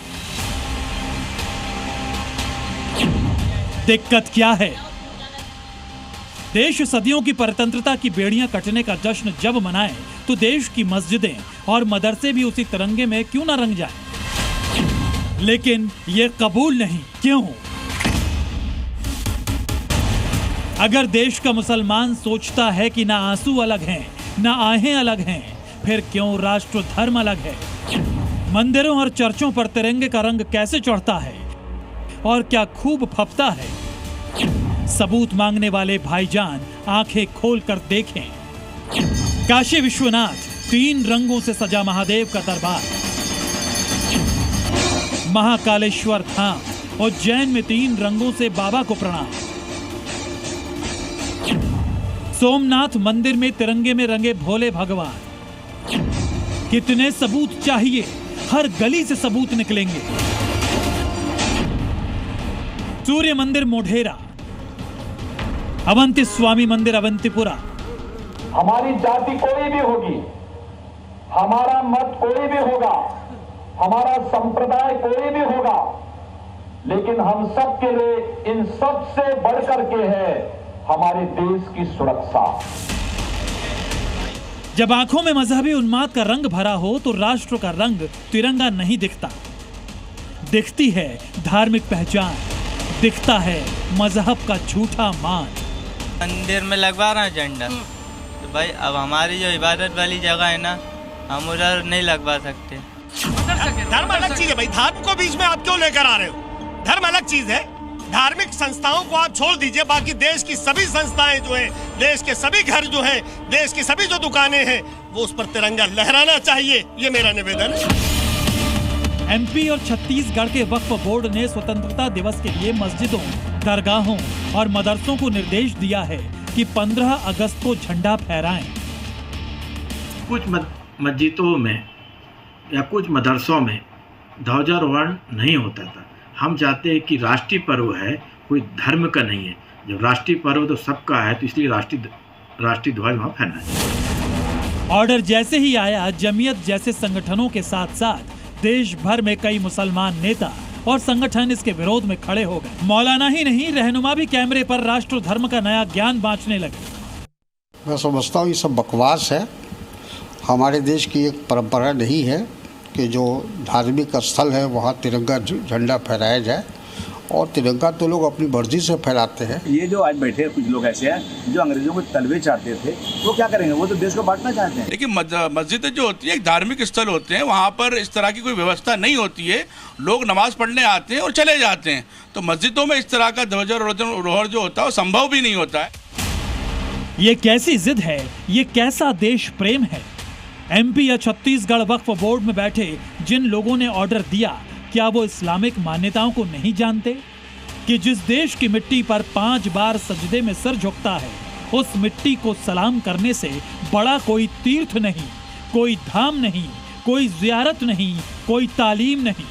दिक्कत क्या है? देश सदियों की परतंत्रता की बेड़ियां कटने का जश्न जब मनाए तो देश की मस्जिदें और मदरसे भी उसी तिरंगे में क्यों न रंग जाए। लेकिन ये कबूल नहीं। क्यों? अगर देश का मुसलमान सोचता है कि ना आंसू अलग हैं, ना आहें अलग हैं, फिर क्यों राष्ट्र धर्म अलग है? मंदिरों और चर्चों पर तिरंगे का रंग कैसे चढ़ता है और क्या खूब फपता है? सबूत मांगने वाले भाईजान आंखें खोलकर देखें। काशी विश्वनाथ, 3 रंगों से सजा महादेव का दरबार, महाकालेश्वर धाम, उज्जैन में 3 रंगों से बाबा को प्रणाम, सोमनाथ मंदिर में तिरंगे में रंगे भोले भगवान। कितने सबूत चाहिए? हर गली से सबूत निकलेंगे। सूर्य मंदिर मोढेरा, अवंती स्वामी मंदिर अवंतीपुरा। हमारी जाति कोई भी होगी, हमारा मत कोई भी होगा, हमारा संप्रदाय कोई भी होगा, लेकिन हम सब के लिए इन सब से बढ़कर के है हमारे देश की सुरक्षा। जब आंखों में मजहबी उन्माद का रंग भरा हो तो राष्ट्र का रंग तिरंगा नहीं दिखता। दिखती है धार्मिक पहचान, दिखता है मजहब का झूठा मान। मंदिर में लगवा रहा है झंडा, तो भाई अब हमारी जो इबादत वाली जगह है ना, हम उधर नहीं लगवा सकते। धर्म अलग चीज है भाई, धर्म को बीच में आप क्यों लेकर आ रहे हो? धर्म अलग चीज है, धार्मिक संस्थाओं को आप छोड़ दीजिए, बाकी देश की सभी संस्थाएं जो है, देश के सभी घर जो है, देश की सभी जो दुकानें हैं, वो उस पर तिरंगा लहराना चाहिए, ये मेरा निवेदन है। एमपी और छत्तीसगढ़ के वक्फ बोर्ड ने स्वतंत्रता दिवस के लिए मस्जिदों, दरगाहों और मदरसों को निर्देश दिया है कि 15 अगस्त को झंडा फहराएं। कुछ मस्जिदों में या कुछ मदरसों में ध्वजारोहण नहीं होता था। हम चाहते हैं कि राष्ट्रीय पर्व है, कोई धर्म का नहीं है। जब राष्ट्रीय पर्व तो सबका है, तो इसलिए राष्ट्रीय ध्वज वहाँ फहराना चाहिए। ऑर्डर जैसे ही आया, जमीयत जैसे संगठनों के साथ साथ देश भर में कई मुसलमान नेता और संगठन इसके विरोध में खड़े हो गए। मौलाना ही नहीं, रहनुमा भी कैमरे पर राष्ट्र धर्म का नया ज्ञान बांटने लगे। मैं समझता हूँ ये सब बकवास है। हमारे देश की एक परंपरा नहीं है कि जो धार्मिक स्थल है वहाँ तिरंगा झंडा फहराया जाए, और तिरंगा तो लोग अपनी मर्जी से फहराते हैं। ये जो आज बैठे कुछ लोग ऐसे हैं जो अंग्रेजों को तलवे चाहते थे, वो क्या करेंगे? वो तो देश को बांटना चाहते हैं। देखिए, मस्जिद जो होती है एक धार्मिक स्थल होते हैं, वहाँ पर इस तरह की कोई व्यवस्था नहीं होती है। लोग नमाज पढ़ने आते हैं और चले जाते हैं, तो मस्जिदों में इस तरह का ध्वजारोहण जो होता है वो संभव भी नहीं होता है। ये कैसी जिद है, ये कैसा देश प्रेम है? MP या छत्तीसगढ़ वक्फ बोर्ड में बैठे जिन लोगों ने ऑर्डर दिया, क्या वो इस्लामिक मान्यताओं को नहीं जानते कि जिस देश की मिट्टी पर 5 बार सजदे में सर झुकता है, उस मिट्टी को सलाम करने से बड़ा कोई तीर्थ नहीं, कोई धाम नहीं, कोई जियारत नहीं, कोई तालीम नहीं।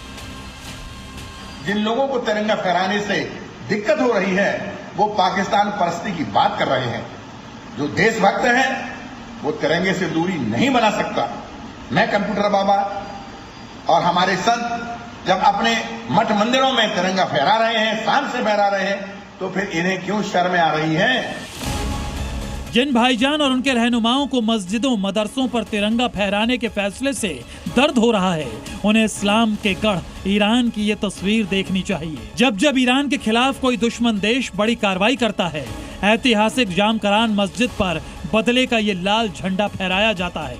जिन लोगों को तिरंगा फहराने से दिक्कत हो रही है वो पाकिस्तान परस्ती की बात कर रहे हैं। जो देशभक्त है वो तिरंगे से दूरी नहीं बना सकता। मैं कंप्यूटर बाबा और हमारे संत जब अपने मठ मंदिरों में तिरंगा फहरा रहे हैं, शान से फहरा रहे हैं, तो फिर इन्हें क्यों शर्म आ रही है? जिन भाईजान और उनके रहनुमाओं को मस्जिदों मदरसों पर तिरंगा फहराने के फैसले से दर्द हो रहा है, उन्हें इस्लाम के गढ़ ईरान की ये तस्वीर देखनी चाहिए। जब जब ईरान के खिलाफ कोई दुश्मन देश बड़ी कार्रवाई करता है, ऐतिहासिक जामकरान मस्जिद पर बदले का ये लाल झंडा फहराया जाता है।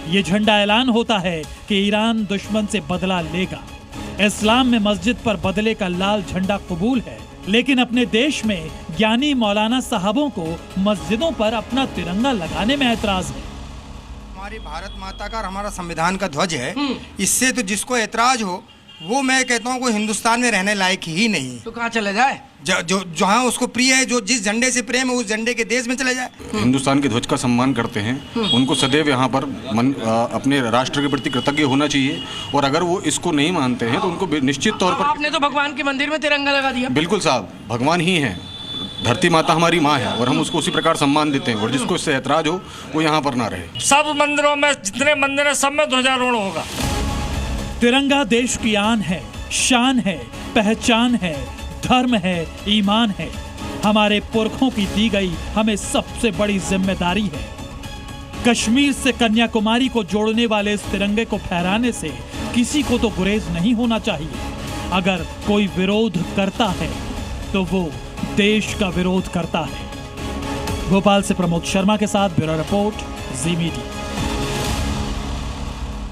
ये झंडा ऐलान होता है कि ईरान दुश्मन से बदला लेगा। इस्लाम में मस्जिद पर बदले का लाल झंडा कबूल है, लेकिन अपने देश में ज्ञानी मौलाना साहबों को मस्जिदों पर अपना तिरंगा लगाने में ऐतराज है। हमारी भारत माता का और हमारा संविधान का ध्वज है, इससे तो जिसको ऐतराज हो वो मैं कहता हूँ कोई हिंदुस्तान में रहने लायक ही नहीं। तो कहाँ चले जाए? जो जहाँ उसको प्रिय है, जो जिस झंडे से प्रेम है, उस झंडे के देश में चले जाए। हिंदुस्तान के ध्वज का सम्मान करते हैं, उनको सदैव यहाँ पर अपने राष्ट्र के प्रति कृतज्ञ होना चाहिए, और अगर वो इसको नहीं मानते हैं तो उनको निश्चित तौर पर। आपने तो भगवान के मंदिर में तिरंगा लगा दिया। बिल्कुल साहब, भगवान ही है, धरती माता हमारी माँ है, और हम उसको उसी प्रकार सम्मान देते हैं, और जिसको इससे ऐतराज हो वो यहाँ पर ना रहे। सब मंदिरों में, जितने मंदिर है सब में ध्वजारोहण होगा। तिरंगा देश की आन है, शान है, पहचान है, धर्म है, ईमान है। हमारे पुरखों की दी गई हमें सबसे बड़ी जिम्मेदारी है। कश्मीर से कन्याकुमारी को जोड़ने वाले इस तिरंगे को फहराने से किसी को तो गुरेज नहीं होना चाहिए। अगर कोई विरोध करता है तो वो देश का विरोध करता है। भोपाल से प्रमोद शर्मा के साथ ब्यूरो रिपोर्ट, जी मीडिया।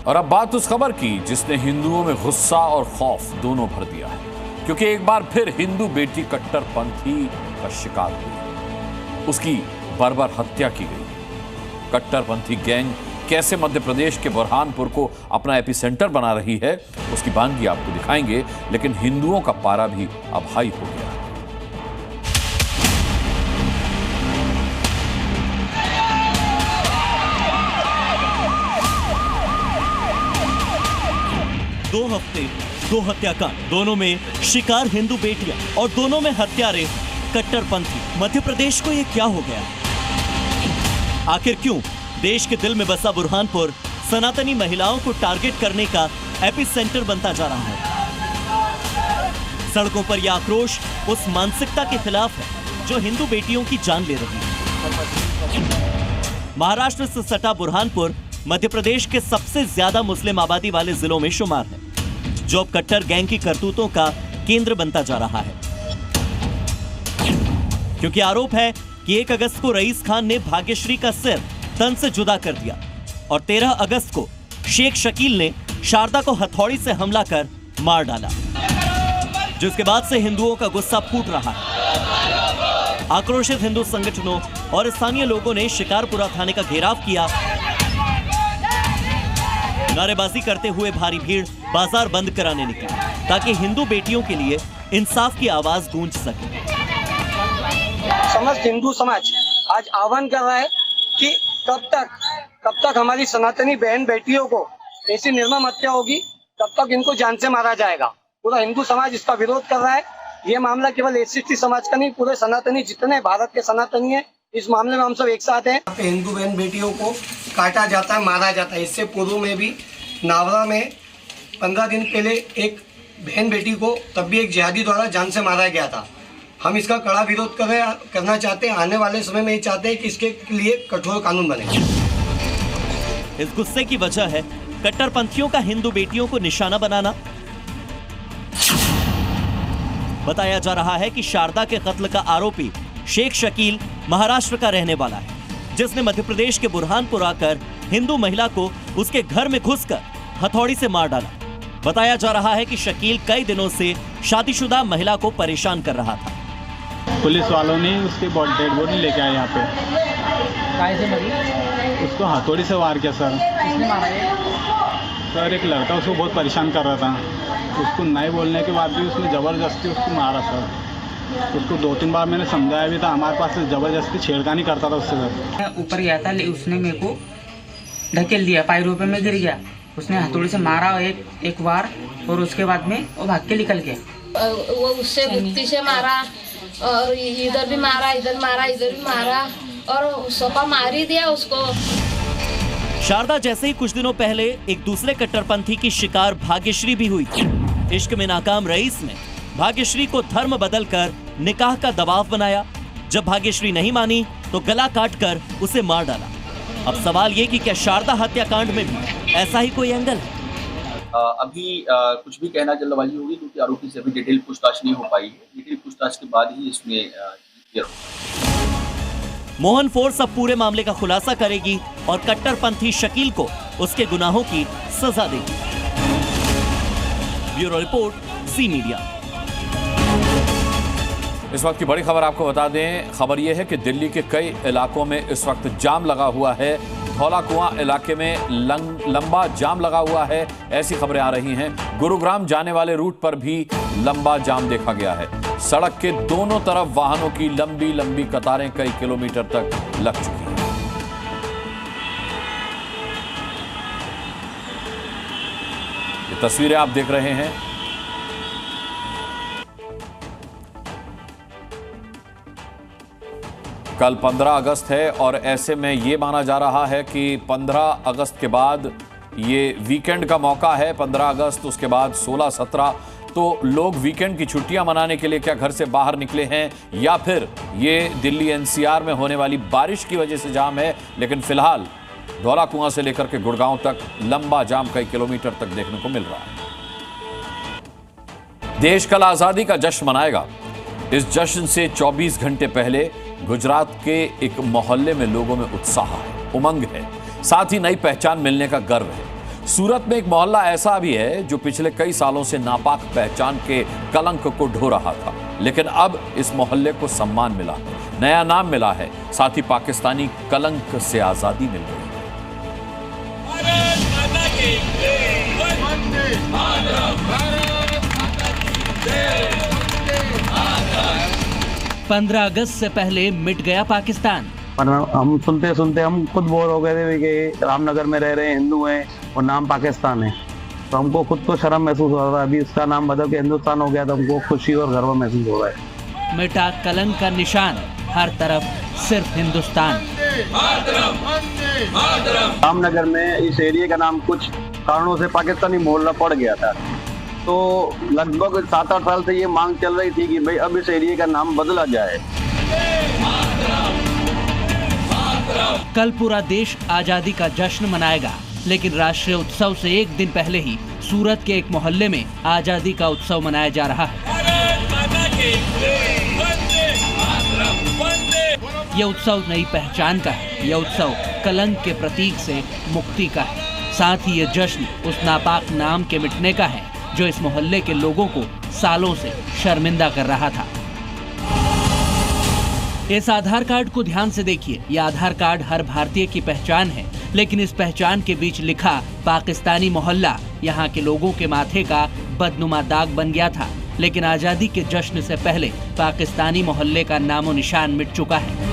और अब बात उस खबर की जिसने हिंदुओं में गुस्सा और खौफ दोनों भर दिया है, क्योंकि एक बार फिर हिंदू बेटी कट्टरपंथी का शिकार हुई, उसकी बर्बर हत्या की गई। कट्टरपंथी गैंग कैसे मध्य प्रदेश के बुरहानपुर को अपना एपिसेंटर बना रही है, उसकी बानगी आपको दिखाएंगे, लेकिन हिंदुओं का पारा भी अब हाई हो गया है। दो हफ्ते, 2 हत्याकांड, दोनों में शिकार हिंदू बेटियां और दोनों में हत्यारे कट्टरपंथी। मध्य प्रदेश को ये क्या हो गया? आखिर क्यों देश के दिल में बसा बुरहानपुर सनातनी महिलाओं को टारगेट करने का एपिसेंटर बनता जा रहा है? सड़कों पर यह आक्रोश उस मानसिकता के खिलाफ है जो हिंदू बेटियों की जान ले रही है। महाराष्ट्र से सटा बुरहानपुर मध्य प्रदेश के सबसे ज्यादा मुस्लिम आबादी वाले जिलों में शुमार है, जो अब कट्टर गैंग की करतूतों का केंद्र बनता जा रहा है। क्योंकि आरोप है कि 1 अगस्त को रईस खान ने भाग्यश्री का सिर तन से जुदा कर दिया और 13 अगस्त को शेख शकील ने शारदा को हथौड़ी से हमला कर मार डाला, जिसके बाद से हिंदुओं का गुस्सा फूट रहा है। आक्रोशित हिंदू संगठनों और स्थानीय लोगों ने शिकारपुरा थाने का घेराव किया। नारेबाजी करते हुए भारी भीड़ बाजार बंद कराने निकली ताकि हिंदू बेटियों के लिए इंसाफ की आवाज गूंज सके। समस्त हिंदू समाज आज आह्वान कर रहा है कि कब तक हमारी सनातनी बहन बेटियों को ऐसी निर्मम हत्या होगी, तब तक इनको जान से मारा जाएगा। पूरा हिंदू समाज इसका विरोध कर रहा है। ये मामला केवल SC समाज का नहीं, पूरे सनातनी जितने भारत के सनातनी है, इस मामले में हम सब एक साथ हैं। हिंदू बहन बेटियों को काटा जाता है, मारा जाता है। इससे पूर्व में भी नावरा में 15 दिन पहले एक बहन बेटी को तब भी एक जिहादी द्वारा जान से मारा गया था। हम इसका कड़ा विरोध करना चाहते हैं। आने वाले समय में ये चाहते हैं कि इसके लिए कठोर कानून बने। इस गुस्से की वजह है कट्टरपंथियों का हिंदू बेटियों को निशाना बनाना। बताया जा रहा है कि शारदा के कत्ल का आरोपी शेख शकील महाराष्ट्र का रहने वाला है, जिसने मध्य प्रदेश के बुरहानपुर आकर हिंदू महिला को उसके घर में घुसकर हथौड़ी से मार डाला। बताया जा रहा है कि शकील कई दिनों से शादीशुदा महिला को परेशान कर रहा था। पुलिस वालों ने उसके डेड बॉडी लेके आए यहाँ पे। कैसे मरी? उसको हथौड़ी से वार किया सर। किसने मारा है? सर एक लड़का उसको बहुत परेशान कर रहा था। उसको नहीं बोलने के बाद भी उसने ज़बरदस्ती उसको मारा सर। उसको 2-3 बार मैंने समझाया भी था, हमारे पास ज़बरदस्ती छेड़खानी करता था उससे सर। ऊपर गया था, उसने मेरे को ढकेल दिया, पैरों पे मैं गिर गया। उसने हथौड़ी से मारा एक बार और उसके बाद में वो भाग के निकल गया। वो उससे गुत्ती से मारा और इधर भी मारा, इधर मारा, इधर भी मारा और सोपा मार ही दिया उसको। शारदा जैसे ही कुछ दिनों पहले एक दूसरे कट्टरपंथी की शिकार भाग्यश्री भी हुई थी। इश्क में नाकाम रईस ने भाग्यश्री को धर्म बदलकर निकाह का दबाव बनाया। जब भाग्यश्री नहीं मानी तो गला काटकर उसे मार डाला। अब सवाल ये कि क्या शारदा हत्याकांड में भी ऐसा ही कोई एंगल है? अभी कुछ भी कहना जल्दबाजी होगी क्योंकि आरोपी से अभी डिटेल पूछताछ नहीं हो पाई है। डिटेल पूछताछ के बाद ही इसमें क्लियर होगा। मोहन फोर्स अब पूरे मामले का खुलासा करेगी और कट्टरपंथी शकील को उसके गुनाहों की सजा देगी। Bureau report, C media. इस वक्त की बड़ी खबर आपको बता दें। खबर यह है कि दिल्ली के कई इलाकों में इस वक्त जाम लगा हुआ है। धौला कुआं इलाके में लंबा जाम लगा हुआ है, ऐसी खबरें आ रही हैं। गुरुग्राम जाने वाले रूट पर भी लंबा जाम देखा गया है। सड़क के दोनों तरफ वाहनों की लंबी लंबी कतारें कई किलोमीटर तक लग चुकी हैं। ये तस्वीरें आप देख रहे हैं। कल 15 अगस्त है और ऐसे में ये माना जा रहा है कि 15 अगस्त के बाद ये वीकेंड का मौका है। 15 अगस्त, उसके बाद 16, 17, तो लोग वीकेंड की छुट्टियां मनाने के लिए क्या घर से बाहर निकले हैं या फिर ये दिल्ली एनसीआर में होने वाली बारिश की वजह से जाम है। लेकिन फिलहाल धौला कुआं से लेकर के गुड़गांव तक लंबा जाम कई किलोमीटर तक देखने को मिल रहा है। देश कल आजादी का जश्न मनाएगा। इस जश्न से 24 घंटे पहले गुजरात के एक मोहल्ले में लोगों में उत्साह है, उमंग है, साथ ही नई पहचान मिलने का गर्व है। सूरत में एक मोहल्ला ऐसा भी है जो पिछले कई सालों से नापाक पहचान के कलंक को ढो रहा था, लेकिन अब इस मोहल्ले को सम्मान मिला, नया नाम मिला है, साथ ही पाकिस्तानी कलंक से आजादी मिल गई। 15 अगस्त से पहले मिट गया पाकिस्तान। हम सुनते सुनते हम खुद बोर हो गए थे कि रामनगर में रह रहे हैं, हिंदू हैं और नाम पाकिस्तान है, तो हमको खुद को शर्म महसूस हो रहा था। अभी इसका नाम बदल के हिंदुस्तान हो गया तो हमको खुशी और गर्व महसूस हो रहा है। मिटा कलंक का निशान, हर तरफ सिर्फ हिंदुस्तान। रामनगर में इस एरिया का नाम कुछ कारणों से पाकिस्तानी मोहल्ला पड़ गया था, तो लगभग 7-8 साल से ये मांग चल रही थी कि भाई अब इस एरिया का नाम बदला जाए। कल पूरा देश आजादी का जश्न मनाएगा, लेकिन राष्ट्रीय उत्सव से एक दिन पहले ही सूरत के एक मोहल्ले में आजादी का उत्सव मनाया जा रहा है। यह उत्सव नई पहचान का है। यह उत्सव कलंक के प्रतीक से मुक्ति का है। साथ ही ये जश्न उस नापाक नाम के मिटने का है जो इस मोहल्ले के लोगों को सालों से शर्मिंदा कर रहा था। इस आधार कार्ड को ध्यान से देखिए। यह आधार कार्ड हर भारतीय की पहचान है, लेकिन इस पहचान के बीच लिखा पाकिस्तानी मोहल्ला यहाँ के लोगों के माथे का बदनुमा दाग बन गया था। लेकिन आजादी के जश्न से पहले पाकिस्तानी मोहल्ले का नामो निशान मिट चुका है।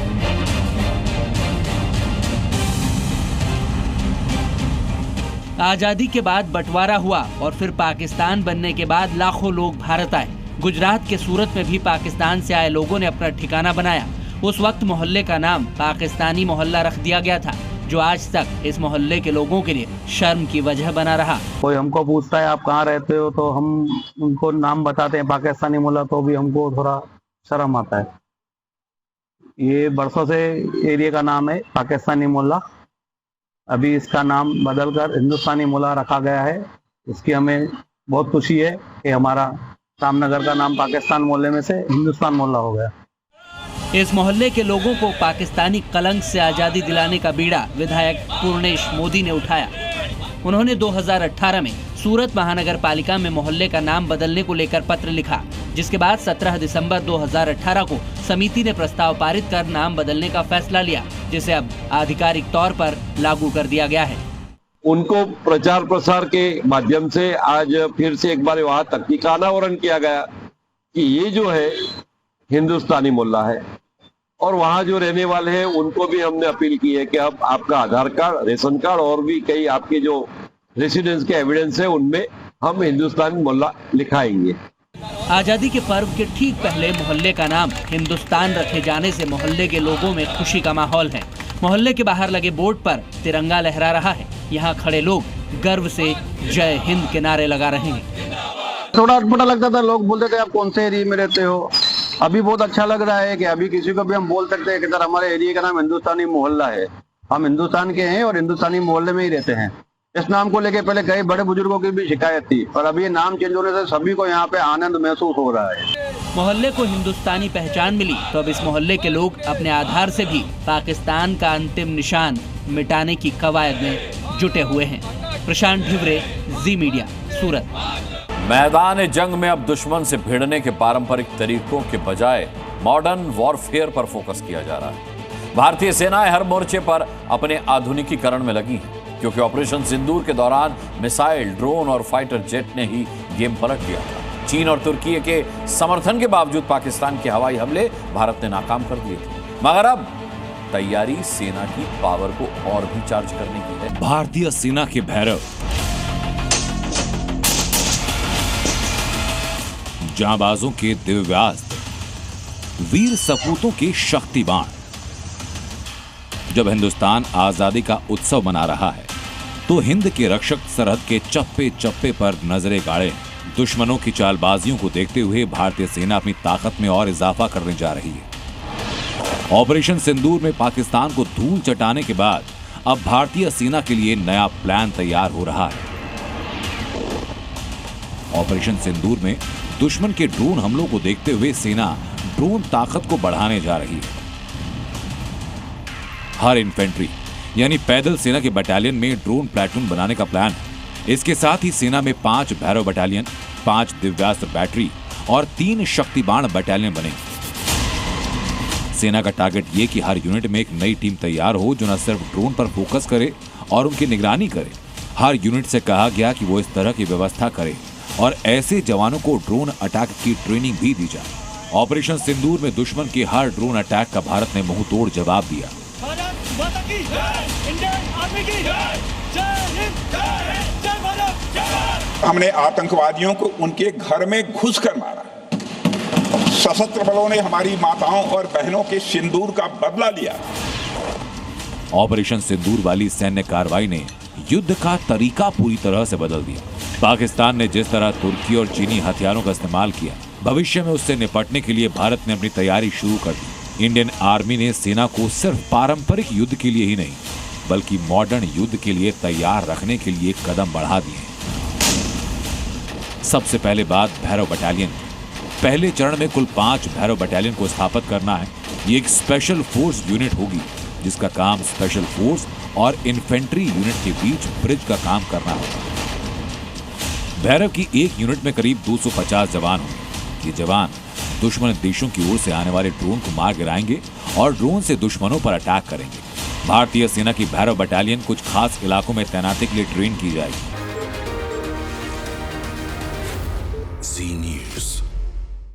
आजादी के बाद बंटवारा हुआ और फिर पाकिस्तान बनने के बाद लाखों लोग भारत आए। गुजरात के सूरत में भी पाकिस्तान से आए लोगों ने अपना ठिकाना बनाया। उस वक्त मोहल्ले का नाम पाकिस्तानी मोहल्ला रख दिया गया था, जो आज तक इस मोहल्ले के लोगों के लिए शर्म की वजह बना रहा। कोई हमको पूछता है आप कहाँ रहते हो तो हम उनको नाम बताते हैं पाकिस्तानी मुल्ला, तो भी हमको थोड़ा शर्म आता है। ये बरसों से एरिया का नाम है पाकिस्तानी मुल्ला, अभी इसका नाम बदलकर हिंदुस्तानी मुल्ला रखा गया है। इसकी हमें बहुत खुशी है कि हमारा रामनगर का नाम पाकिस्तान मोहल्ले में से हिंदुस्तान मोहल्ला हो गया। इस मोहल्ले के लोगों को पाकिस्तानी कलंक से आज़ादी दिलाने का बीड़ा विधायक पूर्णेश मोदी ने उठाया। उन्होंने 2018 में सूरत महानगर पालिका में मोहल्ले का नाम बदलने को लेकर पत्र लिखा, जिसके बाद 17 दिसंबर 2018 को समिति ने प्रस्ताव पारित कर नाम बदलने का फैसला लिया, जिसे अब आधिकारिक तौर पर लागू कर दिया गया है। उनको प्रचार प्रसार के माध्यम से आज फिर से एक बार वहाँ तक का अनावरण किया गया कि ये जो है हिंदुस्तानी मोहल्ला है, और वहाँ जो रहने वाले हैं उनको भी हमने अपील की है कि अब आपका आधार कार्ड, रेशन कार्ड और भी कई आपके जो रेसिडेंस के एविडेंस है उनमें हम हिंदुस्तानी मोहल्ला लिखाएंगे। आजादी के पर्व के ठीक पहले मोहल्ले का नाम हिंदुस्तान रखे जाने से मोहल्ले के लोगों में खुशी का माहौल है। मोहल्ले के बाहर लगे बोर्ड पर तिरंगा लहरा रहा है। यहाँ खड़े लोग गर्व से जय हिंद के नारे लगा रहे हैं। थोड़ा अटपटा लगता था, लोग बोलते थे आप कौन से एरिया में रहते हो। अभी बहुत अच्छा लग रहा है कि अभी किसी को भी हम बोल सकते हैं कि सर हमारे एरिया का नाम हिंदुस्तानी मोहल्ला है, हम हिंदुस्तान के हैं और हिंदुस्तानी मोहल्ले में ही रहते हैं। इस नाम को लेके पहले कई बड़े बुजुर्गों की भी शिकायत थी, और अभी ये नाम चेंज होने से सभी को यहाँ पे आनंद महसूस हो रहा है। मोहल्ले को हिंदुस्तानी पहचान मिली तो अब इस मोहल्ले के लोग अपने आधार से भी पाकिस्तान का अंतिम निशान मिटाने की कवायद में जुटे हुए हैं। प्रशांत ढिवरे, जी मीडिया, सूरत। मैदान जंग में अब दुश्मन से भिड़ने के पारंपरिक तरीकों के बजाय मॉडर्न वॉरफेयर पर फोकस किया जा रहा है। भारतीय सेनाएं हर मोर्चे पर अपने आधुनिकीकरण में लगी हैं, क्योंकि ऑपरेशन सिंदूर के दौरान मिसाइल, ड्रोन और फाइटर जेट ने ही गेम पलट दिया था। चीन और तुर्की के समर्थन के बावजूद पाकिस्तान के हवाई हमले भारत ने नाकाम कर दिए थे, मगर अब तैयारी सेना की पावर को और भी चार्ज करने की है। भारतीय सेना के भैरव, जांबाजों के दिव्यास्त्र, वीर सपूतों के शक्तिवान। जब हिंदुस्तान आजादी का उत्सव मना रहा है तो हिंद के रक्षक सरहद के चप्पे चप्पे पर नजरें गाड़े। दुश्मनों की चालबाजियों को देखते हुए भारतीय सेना अपनी ताकत में और इजाफा करने जा रही है। ऑपरेशन सिंदूर में पाकिस्तान को धूल चटाने के बाद अब भारतीय सेना के लिए नया प्लान तैयार हो रहा है। ऑपरेशन सिंदूर में दुश्मन के ड्रोन हमलों को देखते हुए सेना ड्रोन ताकत को बढ़ाने जा रही है। हर इन्फेंट्री यानी पैदल सेना के बटालियन में ड्रोन प्लेटून बनाने का प्लान है। इसके साथ ही सेना में 5 भैरव बटालियन, 5 दिव्यास्त्र बैटरी और 3 शक्तिबाण बटालियन बने। सेना का टारगेट ये कि हर यूनिट में एक नई टीम तैयार हो जो न सिर्फ ड्रोन पर फोकस करे और उनकी निगरानी करे। हर यूनिट से कहा गया कि वो इस तरह की व्यवस्था करे और ऐसे जवानों को ड्रोन अटैक की ट्रेनिंग भी दी जाए। ऑपरेशन सिंदूर में दुश्मन के हर ड्रोन अटैक का भारत ने मुंह तोड़ जवाब दिया। हमने आतंकवादियों को उनके घर में घुसकर मारा। सशस्त्र बलों ने हमारी माताओं और बहनों के सिंदूर का बदला लिया। ऑपरेशन सिंदूर वाली सैन्य कार्रवाई ने युद्ध का तरीका पूरी तरह से बदल दिया। पाकिस्तान ने जिस तरह तुर्की और चीनी हथियारों का इस्तेमाल किया, भविष्य में उससे निपटने के लिए भारत ने अपनी तैयारी शुरू कर दी। इंडियन आर्मी ने सेना को सिर्फ पारंपरिक युद्ध के लिए ही नहीं बल्कि मॉडर्न युद्ध के लिए तैयार रखने के लिए कदम बढ़ा दिए। सबसे पहले बात भैरव बटालियन की। पहले चरण में कुल 5 भैरव बटालियन को स्थापित करना है। ये एक स्पेशल फोर्स यूनिट होगी जिसका काम स्पेशल फोर्स और इन्फेंट्री यूनिट के बीच ब्रिज का काम करना होगा। भैरव की एक यूनिट में करीब 250 जवान होंगे। ये जवान दुश्मन देशों की ओर से आने वाले ड्रोन को मार गिराएंगे और ड्रोन से दुश्मनों पर अटैक करेंगे। भारतीय सेना की भैरव बटालियन कुछ खास इलाकों में तैनाती के लिए ट्रेन की जाएगी। जी न्यूज़।